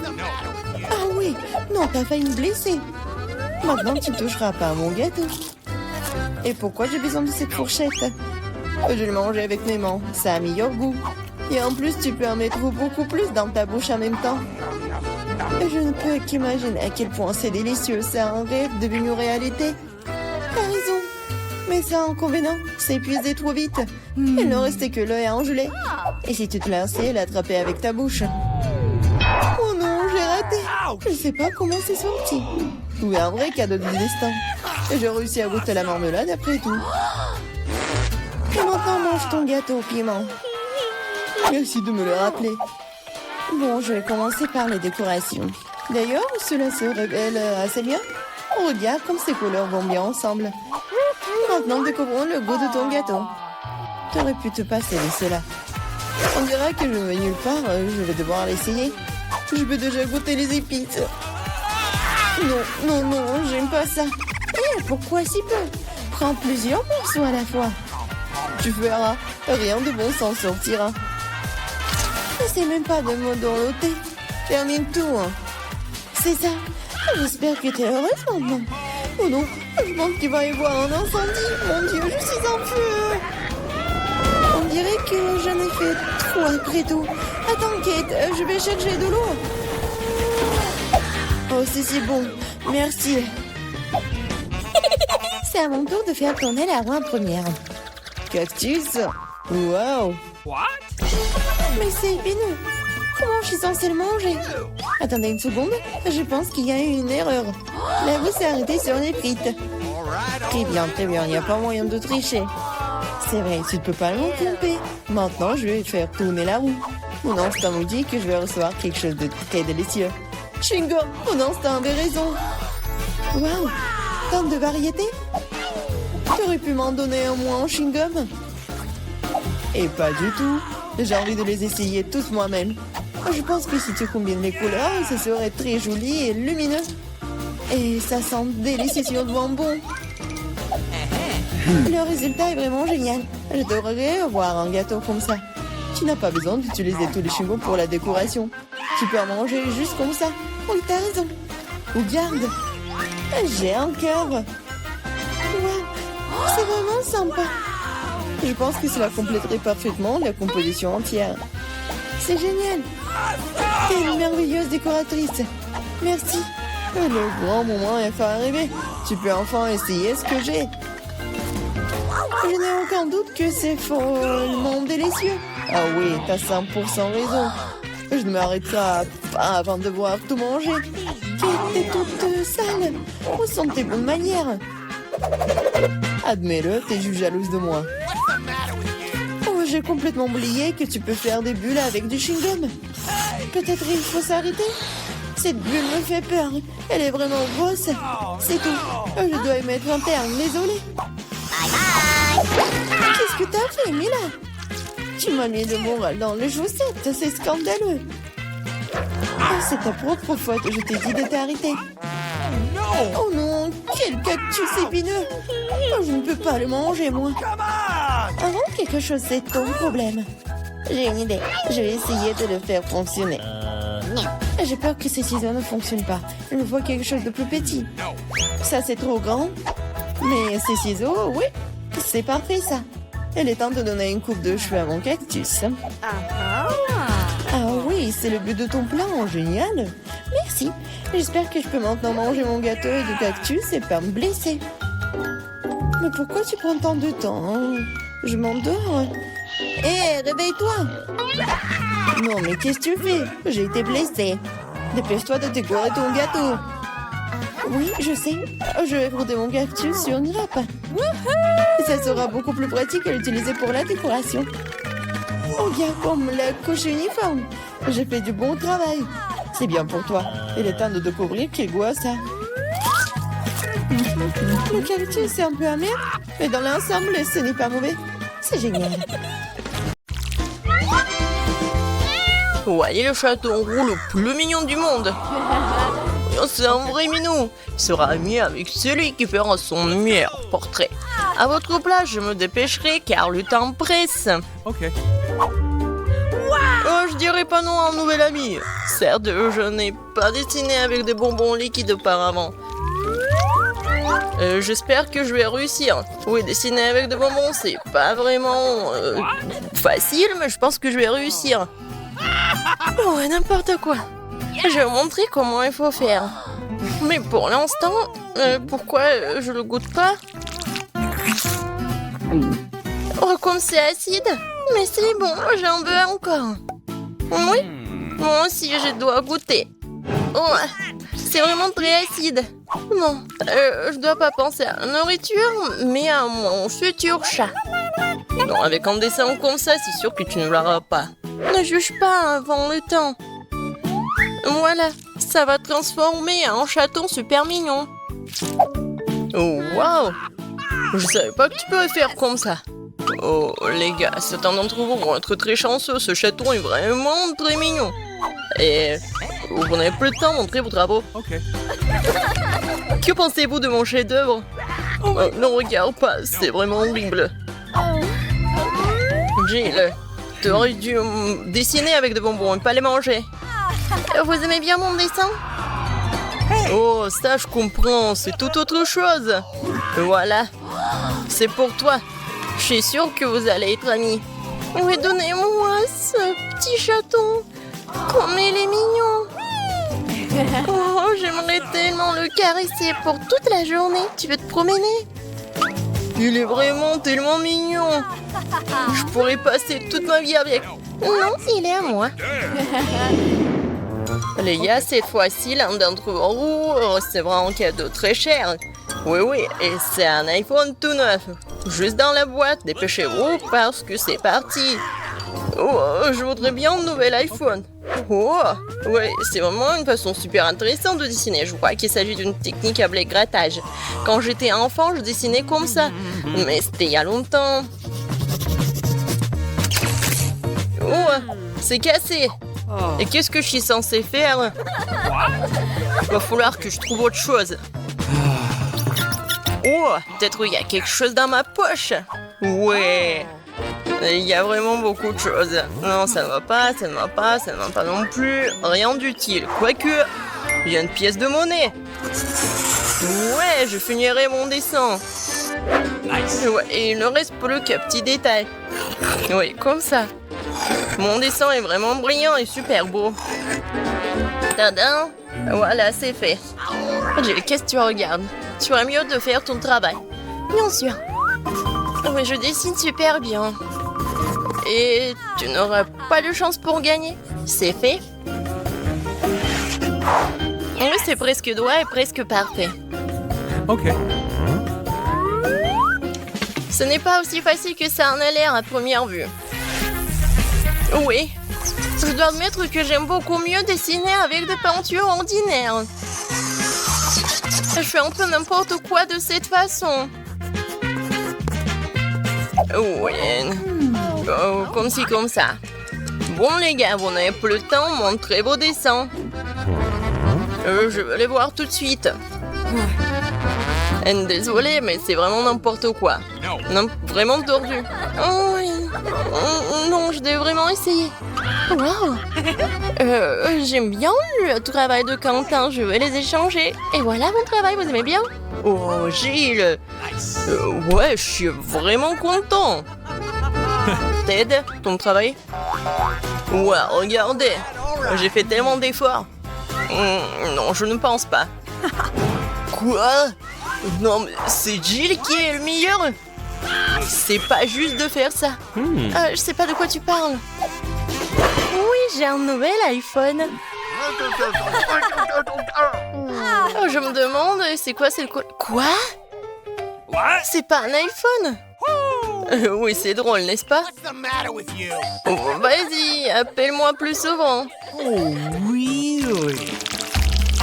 Ah oui, non, t'as failli me blesser. Maintenant, tu ne toucheras pas à mon gâteau. Et pourquoi j'ai besoin de cette fourchette? Je le mange avec mes mains, ça a meilleur goût. Et en plus, tu peux en mettre beaucoup plus dans ta bouche en même temps. Je ne peux qu'imaginer à quel point c'est délicieux. C'est un rêve devenu réalité. T'as raison. Mais ça a un inconvénient, c'est épuisé trop vite. Il ne restait que l'œil à engeler. Et si tu te lançais, l'attraper avec ta bouche. Oh non, j'ai raté. Je ne sais pas comment c'est sorti. Oui, un vrai cadeau du destin. J'ai réussi à goûter la marmelade après tout. Et maintenant, mange ton gâteau au piment. Merci de me le rappeler. Bon, je vais commencer par les décorations. D'ailleurs, cela se révèle assez bien. Regarde comme ces couleurs vont bien ensemble. Maintenant, découvrons le goût de ton gâteau. Tu aurais pu te passer de cela. On dirait que je vais nulle part, je vais devoir l'essayer. Je peux déjà goûter les épices. Non, non, non, j'aime pas ça. Pourquoi si peu? Prends plusieurs morceaux à la fois. Tu verras, rien de bon s'en sortira. N'essaie même pas de me dorloter. Termine tout. Hein. C'est ça. J'espère que tu es heureuse maintenant. Oh non, je pense qu'il va y avoir un incendie. Mon Dieu, je suis en feu. On dirait que j'en ai fait trop après tout. Attends, Kate, je vais chercher de l'eau. Oh, c'est bon. Merci. C'est à mon tour de faire tourner la roue en première. Cactus. Wow. What? Mais c'est épineux. Comment je suis censée le manger? Attendez une seconde. Je pense qu'il y a eu une erreur. La roue s'est arrêtée sur les frites. Très bien, très bien. Il n'y a pas moyen de tricher. C'est vrai, tu ne peux pas me tromper. Maintenant, je vais faire tourner la roue. Mon instinct me dit que je vais recevoir quelque chose de très délicieux. Chewing-gum, mon instinct avait raison. Waouh, tant de variétés. Tu aurais pu m'en donner un moins en chewing-gum? Et pas du tout. J'ai envie de les essayer tous moi-même. Je pense que si tu combines les couleurs, ça serait très joli et lumineux. Et ça sent délicieux sur le bonbon. Le résultat est vraiment génial. J'adorerais avoir un gâteau comme ça. Tu n'as pas besoin d'utiliser tous les chewing-gums pour la décoration. Tu peux en manger juste comme ça. Oui, t'as raison. Regarde. J'ai un cœur. Wow. C'est vraiment sympa. Je pense que cela compléterait parfaitement la composition entière. C'est génial. T'es une merveilleuse décoratrice. Merci. Le grand moment est enfin arrivé. Tu peux enfin essayer ce que j'ai. Je n'ai aucun doute que c'est follement délicieux. Ah oui, t'as 100% raison. Je ne m'arrêterai pas avant de voir tout manger. T'es toute sale. Où sont tes bonnes manières? Admets-le, t'es juste jalouse de moi. Oh, j'ai complètement oublié que tu peux faire des bulles avec du chewing-gum. Peut-être il faut s'arrêter. Cette bulle me fait peur. Elle est vraiment grosse. C'est tout. Je dois y mettre un terme, désolée. Qu'est-ce que t'as fait, Mila? Tu m'as mis le moral dans les chaussettes. C'est scandaleux. Oh, c'est ta propre faute. Je t'ai dit de t'arrêter. Oh non, quel cactus épineux. Oh, je ne peux pas le manger, moi. Avant quelque chose, c'est ton problème. J'ai une idée. Je vais essayer de le faire fonctionner. J'ai peur que ces ciseaux ne fonctionnent pas. Je vois quelque chose de plus petit. Ça, c'est trop grand. Mais ces ciseaux, oui, c'est parfait, ça. Il est temps de donner une coupe de cheveux à mon cactus. Ah oui, c'est le but de ton plan. Génial. Merci. J'espère que je peux maintenant manger mon gâteau de cactus et pas me blesser. Mais pourquoi tu prends tant de temps, hein? Je m'endors. Hé, réveille-toi. Non, mais qu'est-ce que tu fais? J'ai été blessée. Dépêche-toi de décorer ton gâteau. Oui, je sais. Je vais broder mon cactus sur une râpe. Ça sera beaucoup plus pratique à l'utiliser pour la décoration. Oh, bien comme la couche uniforme. J'ai fait du bon travail. C'est bien pour toi. Il est temps de découvrir quel goût a ça. Le cactus est un peu amer, mais dans l'ensemble, ce n'est pas mauvais. C'est génial. Voyez le chaton roux le plus mignon du monde. C'est un vrai minou. Il sera ami avec celui qui fera son meilleur portrait. À votre place, je me dépêcherai car le temps presse. Okay. Oh, je dirais pas non à un nouvel ami. Certes, je n'ai pas dessiné avec des bonbons liquides auparavant. J'espère que je vais réussir. Oui, dessiner avec des bonbons, c'est pas vraiment facile, mais je pense que je vais réussir. Oh, n'importe quoi. Je vais vous montrer comment il faut faire. Mais pour l'instant, pourquoi je le goûte pas? Oh, comme c'est acide. Mais c'est bon, j'en veux encore. Oui, moi aussi je dois goûter. Oh, c'est vraiment très acide. Non, je dois pas penser à la nourriture, mais à mon futur chat. Non, avec un dessin comme ça, c'est sûr que tu ne l'auras pas. Ne juge pas avant le temps. Voilà, ça va transformer en chaton super mignon. Oh, waouh! Je savais pas que tu pouvais faire comme ça. Oh, les gars, certains d'entre vous vont être très chanceux. Ce chaton est vraiment très mignon. Et Vous n'avez plus le temps, montrez vos travaux. Okay. Que pensez-vous de mon chef-d'œuvre? Ne regarde pas, c'est vraiment horrible. Jill, tu aurais dû dessiner avec des bonbons et pas les manger. Vous aimez bien mon dessin? Oh, ça je comprends, c'est tout autre chose. Voilà, c'est pour toi. Je suis sûre que vous allez être amis. Oui, donnez-moi ce petit chaton. Comme il est mignon. Oh, j'aimerais tellement le caresser pour toute la journée. Tu veux te promener? Il est vraiment tellement mignon. Je pourrais passer toute ma vie avec. Non, il est à moi. Les gars, cette fois-ci, l'un d'entre vous recevra un cadeau très cher. Oui, et c'est un iPhone tout neuf. Juste dans la boîte, dépêchez-vous parce que c'est parti. Oh, je voudrais bien un nouvel iPhone. Oh, ouais, c'est vraiment une façon super intéressante de dessiner. Je crois qu'il s'agit d'une technique appelée grattage. Quand j'étais enfant, je dessinais comme ça. Mais c'était il y a longtemps. Oh, c'est cassé. Et qu'est-ce que je suis censée faire? Va falloir que je trouve autre chose. Oh, peut-être il y a quelque chose dans ma poche. Ouais. Il y a vraiment beaucoup de choses. Non, ça ne va pas, ça ne va pas, ça ne va pas non plus. Rien d'utile. Quoique, il y a une pièce de monnaie. Ouais, je finirai mon dessin. Nice. Ouais, et il ne reste plus qu'un petit détail. Oui, comme ça. Mon dessin est vraiment brillant et super beau. Tadam! Voilà, c'est fait. Jill, qu'est-ce que tu regardes? Tu ferais mieux de faire ton travail. Bien sûr. Oui, je dessine super bien. Et tu n'auras pas de chance pour gagner. C'est fait. Oui, c'est presque droit et presque parfait. Okay. Ce n'est pas aussi facile que ça en a l'air à première vue. Oui. Je dois admettre que j'aime beaucoup mieux dessiner avec des peintures ordinaires. Je fais un peu n'importe quoi de cette façon. Oui. Oh, comme ci, comme ça. Bon les gars, vous n'avez plus le temps, montrez vos dessins. Je veux les voir tout de suite. Désolée, mais c'est vraiment n'importe quoi. Non, vraiment tordu. Oh, oui. Non, je devais vraiment essayer. Wow. J'aime bien le travail de Quentin, je vais les échanger. Et voilà mon travail, vous aimez bien? Oh, Gilles. Ouais, je suis vraiment content. Ted, ton travail? Ouais, regardez. J'ai fait tellement d'efforts. Non, je ne pense pas. Quoi? Non, mais c'est Jill qui est le meilleur. C'est pas juste de faire ça. Je sais pas de quoi tu parles. Oui, j'ai un nouvel iPhone. Oh, je me demande, c'est quoi, c'est le quoi? Quoi? C'est pas un iPhone? Oui, c'est drôle, n'est-ce pas? What's the matter with you? Oh, vas-y, appelle-moi plus souvent. Oh, really?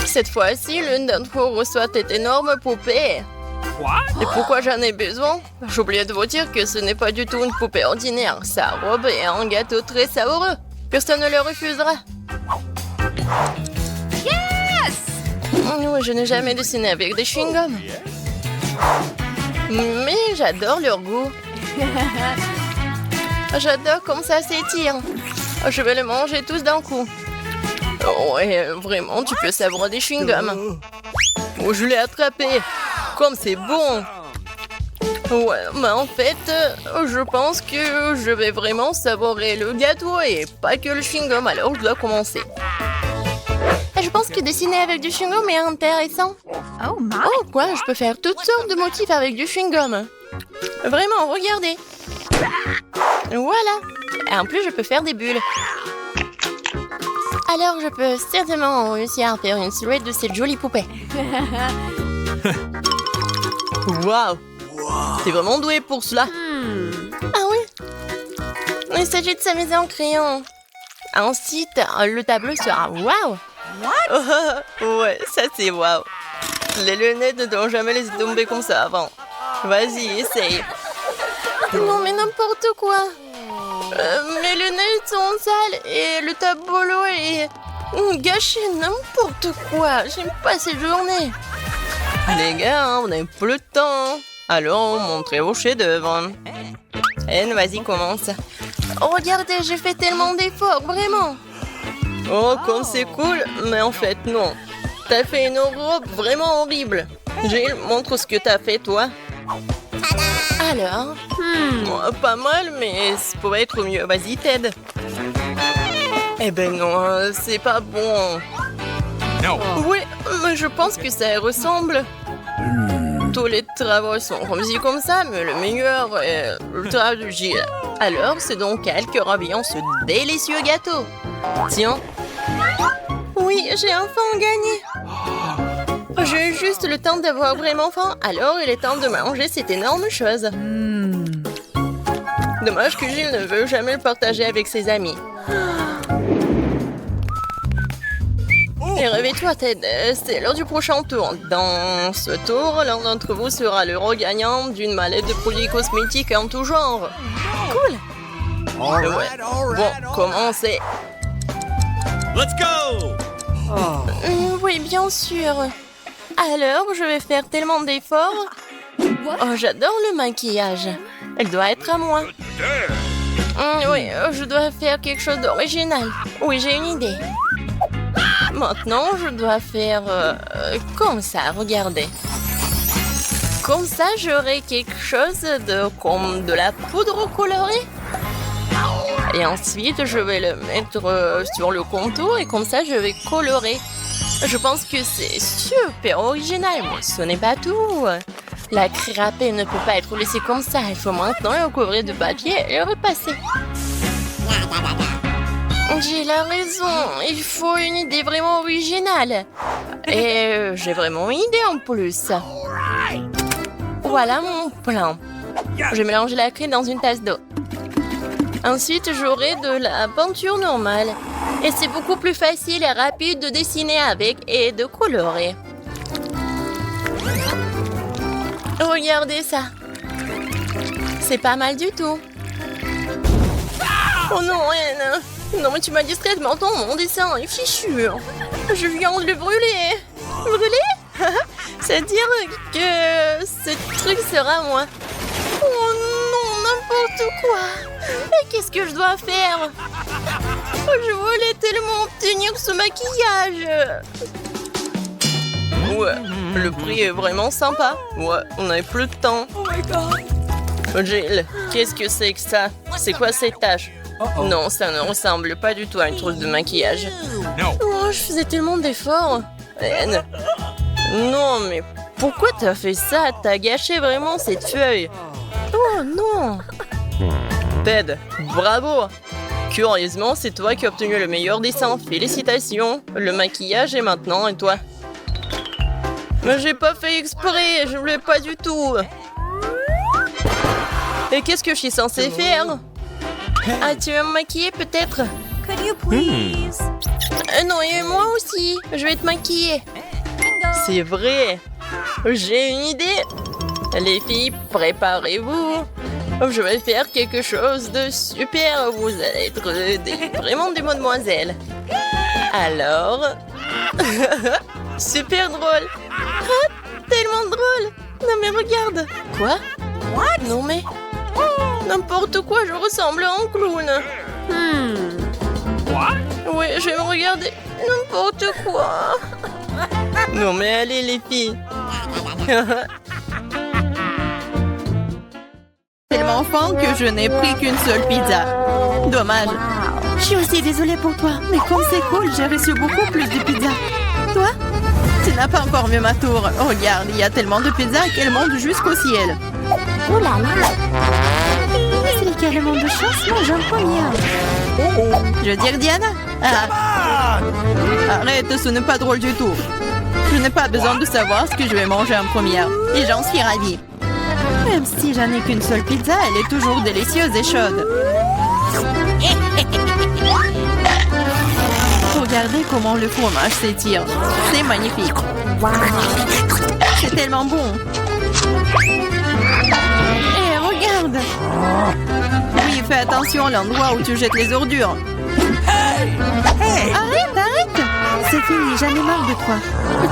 Cette fois-ci, l'une d'entre vous reçoit cette énorme poupée. What? Et pourquoi j'en ai besoin? J'ai oublié de vous dire que ce n'est pas du tout une poupée ordinaire. Sa robe est un gâteau très savoureux. Personne ne le refusera. Yes! Oui, je n'ai jamais dessiné avec des chewing-gums. Mais j'adore leur goût. J'adore comme ça s'étire. Je vais les manger tous d'un coup. Ouais, vraiment, tu peux savourer des chewing-gums. Oh, je l'ai attrapé. Comme c'est bon. Ouais, mais en fait, je pense que je vais vraiment savourer le gâteau et pas que le chewing-gum. Alors, je dois commencer. Je pense que dessiner avec du chewing-gum est intéressant. Oh, my. Oh, quoi, je peux faire toutes sortes de motifs avec du chewing-gum. Vraiment, regardez. Voilà. Et en plus, je peux faire des bulles. Alors, je peux certainement réussir à faire une silhouette de cette jolie poupée. Waouh! T'es vraiment doué pour cela. Ah oui? Il s'agit de s'amuser en crayon. Ensuite, le tableau sera waouh! Ouais, ça c'est waouh! Les lunettes ne doivent jamais laisser tomber comme ça avant. Vas-y, essaye. Non, mais n'importe quoi. Mes lunettes sont sales et le tableau est... Gâcher n'importe quoi. J'aime pas cette journée. Les gars, on n'a plus de temps. Alors, montrez vos chefs-d'œuvre. Anne, vas-y, commence. Oh, regardez, j'ai fait tellement d'efforts, vraiment. Oh, comme c'est cool. Mais en fait, non. T'as fait une robe vraiment horrible. Jill, montre ce que t'as fait, toi. Alors pas mal, mais ça pourrait être mieux. Vas-y, Ted. Eh ben non, c'est pas bon. No. Oui, mais je pense que ça ressemble. Tous les travaux sont réussis comme ça, mais le meilleur est le travail de Jill. Alors, c'est donc elle qui aura bien ce délicieux gâteau. Tiens. Oui, j'ai enfin gagné. J'ai juste le temps d'avoir vraiment faim, alors il est temps de manger cette énorme chose. Dommage que Jill ne veut jamais le partager avec ses amis. Et réveille-toi, Ted, c'est l'heure du prochain tour. Dans ce tour, l'un d'entre vous sera l'euro gagnant d'une mallette de produits cosmétiques en tout genre. Cool. All Ouais. right, all right, Bon, all right. commencez. Let's go! Oui, bien sûr. Alors, je vais faire tellement d'efforts. Oh, j'adore le maquillage. Elle doit être à moi. Oui, je dois faire quelque chose d'original. Oui, j'ai une idée. Maintenant, je dois faire comme ça, regardez. Comme ça, j'aurai quelque chose comme de la poudre colorée. Et ensuite, je vais le mettre sur le contour et comme ça, je vais colorer. Je pense que c'est super original, mais ce n'est pas tout. La crêpée ne peut pas être laissée comme ça. Il faut maintenant le recouvrir de papier et le repasser. J'ai la raison. Il faut une idée vraiment originale. Et j'ai vraiment une idée en plus. Voilà mon plan. Je vais mélanger la crème dans une tasse d'eau. Ensuite, j'aurai de la peinture normale. Et c'est beaucoup plus facile et rapide de dessiner avec et de colorer. Regardez ça. C'est pas mal du tout. Oh non, Anne. Non, mais tu m'as distrait maintenant, mon dessin est fichu. Je viens de le brûler. Brûler? C'est-à-dire que ce truc sera moi. Oh non, n'importe quoi. Mais qu'est-ce que je dois faire? Je voulais tellement obtenir ce maquillage. Ouais, le prix est vraiment sympa. Ouais, on n'avait plus de temps. Jill, qu'est-ce que c'est que ça? C'est quoi ces taches? Non, ça ne ressemble pas du tout à une trousse de maquillage. No. Oh, je faisais tellement d'efforts. Anne. Non, mais pourquoi t'as fait ça? T'as gâché vraiment cette feuille. Oh non. Ted, bravo. Curieusement, c'est toi qui as obtenu le meilleur dessin. Félicitations. Le maquillage est maintenant et toi? Mais j'ai pas fait exprès, je voulais pas du tout. Et qu'est-ce que je suis censée faire? Ah, tu veux me maquiller peut-être? Non, et moi aussi, je vais te maquiller. C'est vrai. J'ai une idée. Les filles, préparez-vous. Je vais faire quelque chose de super. Vous allez être vraiment des mademoiselles. Alors... super drôle. Ah, tellement drôle. Non mais regarde. Quoi? Non mais... n'importe quoi, je ressemble à un clown. Oui, je vais me regarder. N'importe quoi. Non mais allez les filles. Tellement faim que je n'ai pris qu'une seule pizza. Dommage. Je suis aussi désolée pour toi, mais comme c'est cool, j'ai reçu beaucoup plus de pizza. Toi? Tu n'as pas encore vu ma tour. Regarde, il y a tellement de pizzas qu'elles montent jusqu'au ciel. Oh là là! C'est carrément de chance, moi j'en première. Je veux dire Diana? Ah. Arrête, ce n'est pas drôle du tout. Je n'ai pas besoin de savoir ce que je vais manger en première. Et j'en suis ravie. Même si j'en ai qu'une seule pizza, elle est toujours délicieuse et chaude. Regardez comment le fromage s'étire. C'est magnifique. C'est tellement bon. Et regarde. Oui, fais attention à l'endroit où tu jettes les ordures. Arrête, arrête. C'est fini, j'en ai marre de toi.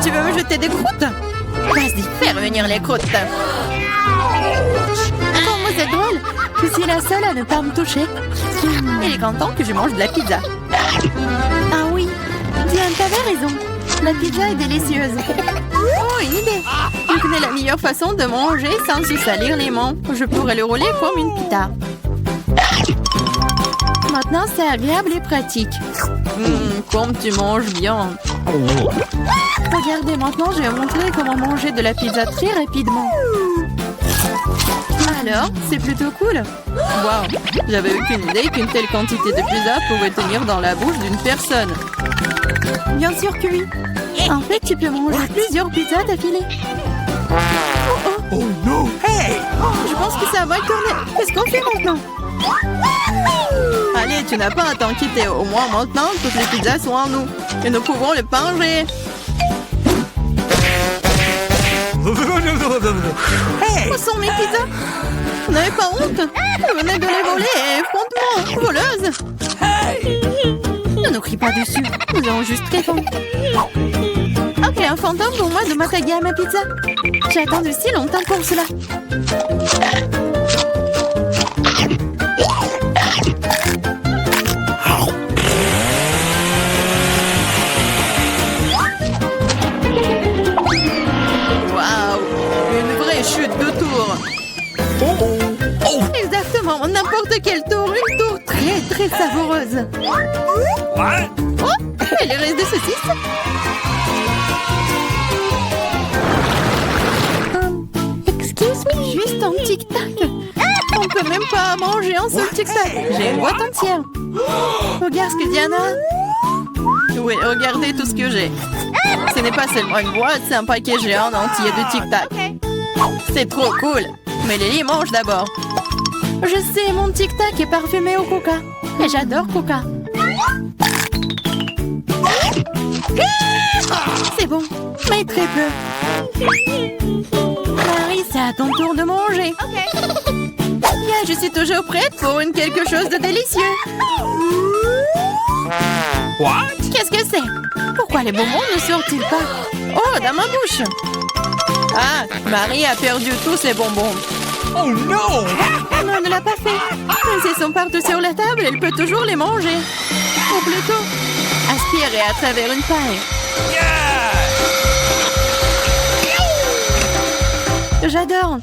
Tu veux me jeter des croûtes? Vas-y, fais revenir les croûtes. Oh, moi c'est drôle. Je suis la seule à ne pas me toucher. Il est grand temps que je mange de la pizza. Ah oui, Diane, t'avais raison. La pizza est délicieuse. Oh, une idée. Je connais la meilleure façon de manger sans se salir les mains. Je pourrais le rouler comme une pita. Maintenant, c'est agréable et pratique. Comme tu manges bien. Regardez, maintenant, je vais montrer comment manger de la pizza très rapidement. Alors, c'est plutôt cool. Waouh, j'avais aucune idée qu'une telle quantité de pizza pouvait tenir dans la bouche d'une personne. Bien sûr que oui. En fait, tu peux manger plusieurs pizzas d'affilée. Oh no! Hey! Je pense que ça va tourner. Qu'est-ce qu'on fait maintenant? Allez, tu n'as pas à t'inquiéter. Au moins maintenant, toutes les pizzas sont en nous. Et nous pouvons les manger. Hey! Où sont mes pizzas? Vous n'avez pas honte? Vous venez de les voler et frontement, voleuse. Ne nous crie pas dessus. Nous avons juste très faim. Ok, un fantôme pour moi de m'attaquer à ma pizza. J'ai attendu si longtemps pour cela. Waouh, une vraie chute de tour. Exactement, n'importe quel tour, une tour très très savoureuse. What? Oh, et les restes de saucisses. Excuse me, juste un tic-tac. On peut même pas manger un seul tic-tac. J'ai une boîte entière. Regarde ce que Diana a. Oui, regardez tout ce que j'ai. Ce n'est pas seulement une boîte, c'est un paquet géant entier de tic-tac. C'est trop cool. Mais Lily mange d'abord. Je sais, mon tic-tac est parfumé au coca. Et j'adore coca. C'est bon, mais très peu. Marie, c'est à ton tour de manger. Yeah, je suis toujours prête pour quelque chose de délicieux. What? Qu'est-ce que c'est? Pourquoi les bonbons ne sortent-ils pas? Oh, dans ma bouche. Ah, Marie a perdu tous ses bonbons. Oh no! Non, elle ne l'a pas fait. Mais s'ils sont partout sur la table, elle peut toujours les manger. Ou plutôt, aspirer à travers une paille. Yeah! J'adore.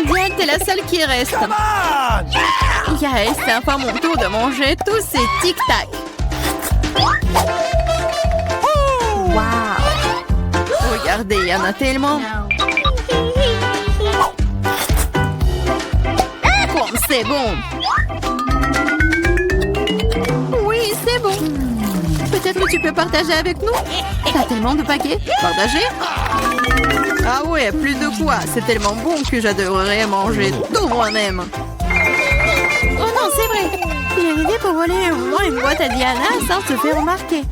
Diane, t'es la seule qui reste. Come on! Yeah, c'est enfin mon tour de manger tous ces tic-tac. Wow! Regardez, il y en a tellement. Comme c'est bon. Oui, c'est bon. Peut-être que tu peux partager avec nous? T'as tellement de paquets. Partager? Ah ouais, plus de quoi. C'est tellement bon que j'adorerais manger tout moi-même. Oh non, c'est vrai. J'ai une idée pour voler au moins une boîte à Diana sans se faire remarquer.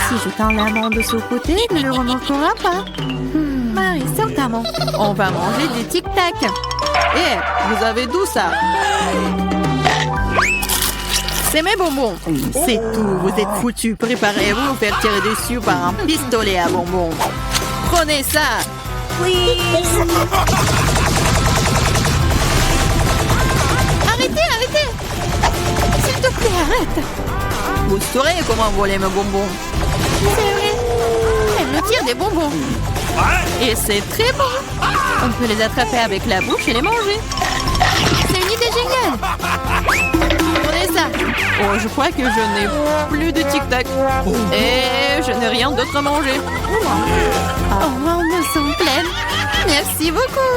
Si je tends la main de ce côté, il ne le remarquera pas. Marie, certainement. On va manger des tic-tac. Eh, vous avez d'où ça? C'est mes bonbons. C'est tout, vous êtes foutus. Préparez-vous à vous faire tirer dessus par un pistolet à bonbons. Prenez ça. Arrêtez, arrêtez. S'il te plaît, arrête. Vous saurez comment voler mes bonbons. C'est vrai. Elle me tire des bonbons. Et c'est très bon. On peut les attraper avec la bouche et les manger. C'est une idée géniale. Prenez ça. Oh, je crois que je n'ai plus de tic-tac. Et je n'ai rien d'autre à manger. Oh, on me sent pleine. Merci beaucoup.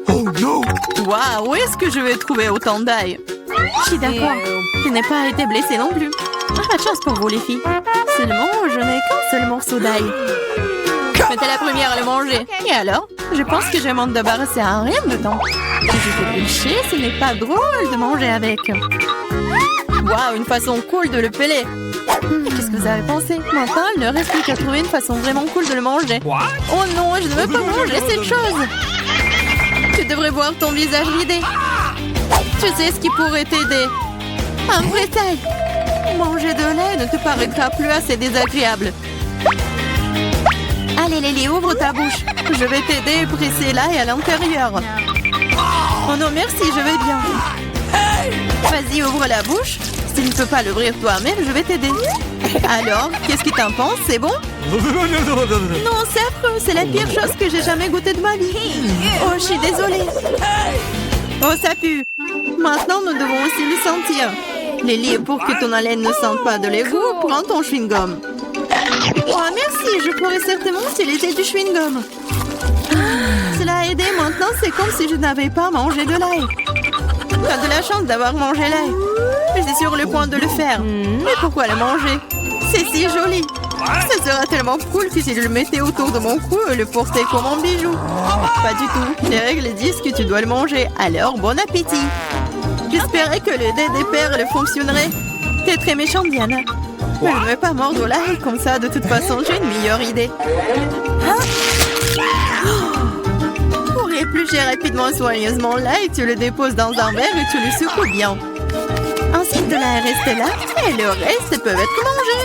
Oh no! Waouh, où est-ce que je vais trouver autant d'ail? Je suis d'accord. Je n'ai pas été blessée non plus. Pas de chance pour vous, les filles. Seulement, je n'ai qu'un seul morceau d'ail. Mais t'es la première à le manger. Et alors? Je pense que je vais m'en débarrasser en rien de temps. Si je fais pêcher, ce n'est pas drôle de manger avec. Waouh, une façon cool de le peler. Qu'est-ce que vous avez pensé? Maintenant, il ne reste plus qu'à trouver une façon vraiment cool de le manger. Oh non, je ne veux pas manger cette chose. Tu devrais voir ton visage ridé. Tu sais ce qui pourrait t'aider? Un vrai taille. Manger de lait ne te paraîtra plus assez désagréable. Allez, Lily, ouvre ta bouche. Je vais t'aider à presser l'ail à l'intérieur. Oh non, merci, je vais bien. Vas-y, ouvre la bouche. Si tu ne peux pas l'ouvrir toi-même, je vais t'aider. Alors, qu'est-ce que t'en penses? C'est bon? Non, c'est affreux. C'est la pire chose que j'ai jamais goûté de ma vie. Oh, je suis désolée. Oh, ça pue. Maintenant, nous devons aussi le sentir. Lily, pour que ton haleine ne sente pas de l'égout, prends ton chewing-gum. Oh, merci. Je pourrais certainement utiliser du chewing-gum. Cela a aidé. Maintenant, c'est comme si je n'avais pas mangé de l'ail. T'as de la chance d'avoir mangé l'ail. Je suis sur le point de le faire. Mais pourquoi le manger? C'est si joli. Ça sera tellement cool que si je le mettais autour de mon cou et le portais comme un bijou. Pas du tout. Les règles disent que tu dois le manger. Alors, bon appétit. J'espérais que le dé des perles fonctionnerait. T'es très méchante, Diana. Mais je ne vais pas mordre l'ail comme ça. De toute façon, j'ai une meilleure idée. Pour éplucher rapidement et soigneusement l'ail, tu le déposes dans un verre et tu le secoues bien. Ensuite, de l'ail reste là et le reste peut être mangé.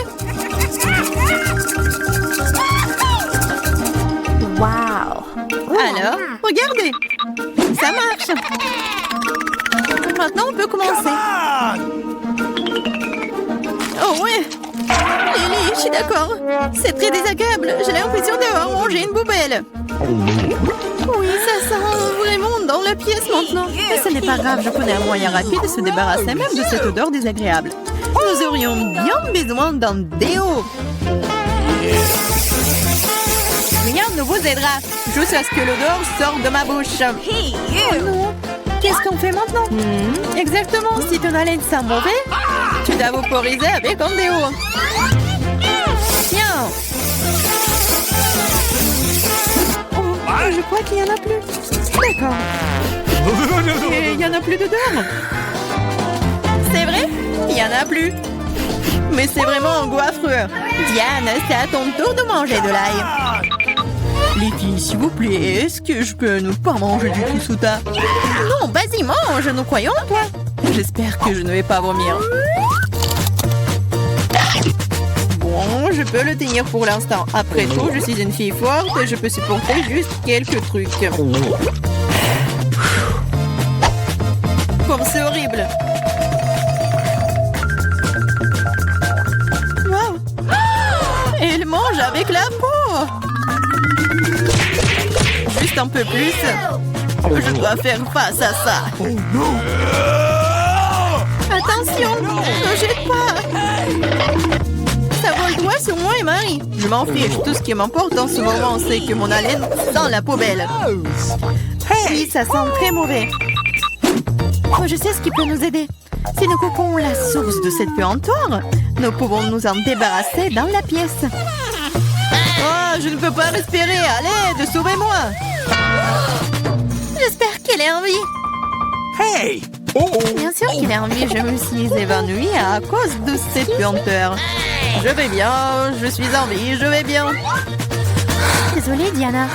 Wow! Alors, regardez! Ça marche! Maintenant, on peut commencer. Oh ouais! Lily, je suis d'accord. C'est très désagréable. J'ai l'impression d'avoir mangé une poubelle. Oui, ça sent vraiment dans la pièce maintenant. Mais ce n'est pas grave, je connais un moyen rapide de se débarrasser même de cette odeur désagréable. Nous aurions bien besoin d'un déo. Rien ne vous aidera, juste à ce que l'odeur sorte de ma bouche. Oh non! Qu'est-ce qu'on fait maintenant? Exactement, si ton haleine sent mauvais, tu dois vaporiser avec un déo. Tiens! Oh, je crois qu'il n'y en a plus. D'accord. Et il n'y en a plus d'odeur. C'est vrai? Il n'y en a plus. Mais c'est vraiment un goût affreux. Diane, c'est à ton tour de manger de l'ail. Les filles, s'il vous plaît, est-ce que je peux ne pas manger du Kisuta? Non, vas-y, mange, nous croyons en toi. J'espère que je ne vais pas vomir. Bon, je peux le tenir pour l'instant. Après tout, je suis une fille forte et je peux supporter juste quelques trucs. Comme c'est horrible. Wow. Elle mange avec la peau. Juste un peu plus. Je dois faire face à ça. Attention, ne jette pas. Ça vole droit sur moi et Marie. Je m'en fiche. Tout ce qui m'importe en ce moment, c'est que mon haleine sent la poubelle. Oui, ça sent très mauvais. Oh, je sais ce qui peut nous aider. Si nous coupons la source de cette puanteur, nous pouvons nous en débarrasser dans la pièce. Oh, je ne peux pas respirer. Allez, sauvez-moi. J'espère qu'elle est en vie. Hey! Bien sûr qu'il est en vie. Je me suis évanouie à cause de cette puanteur. Je vais bien. Je suis en vie. Je vais bien. Désolée, Diana.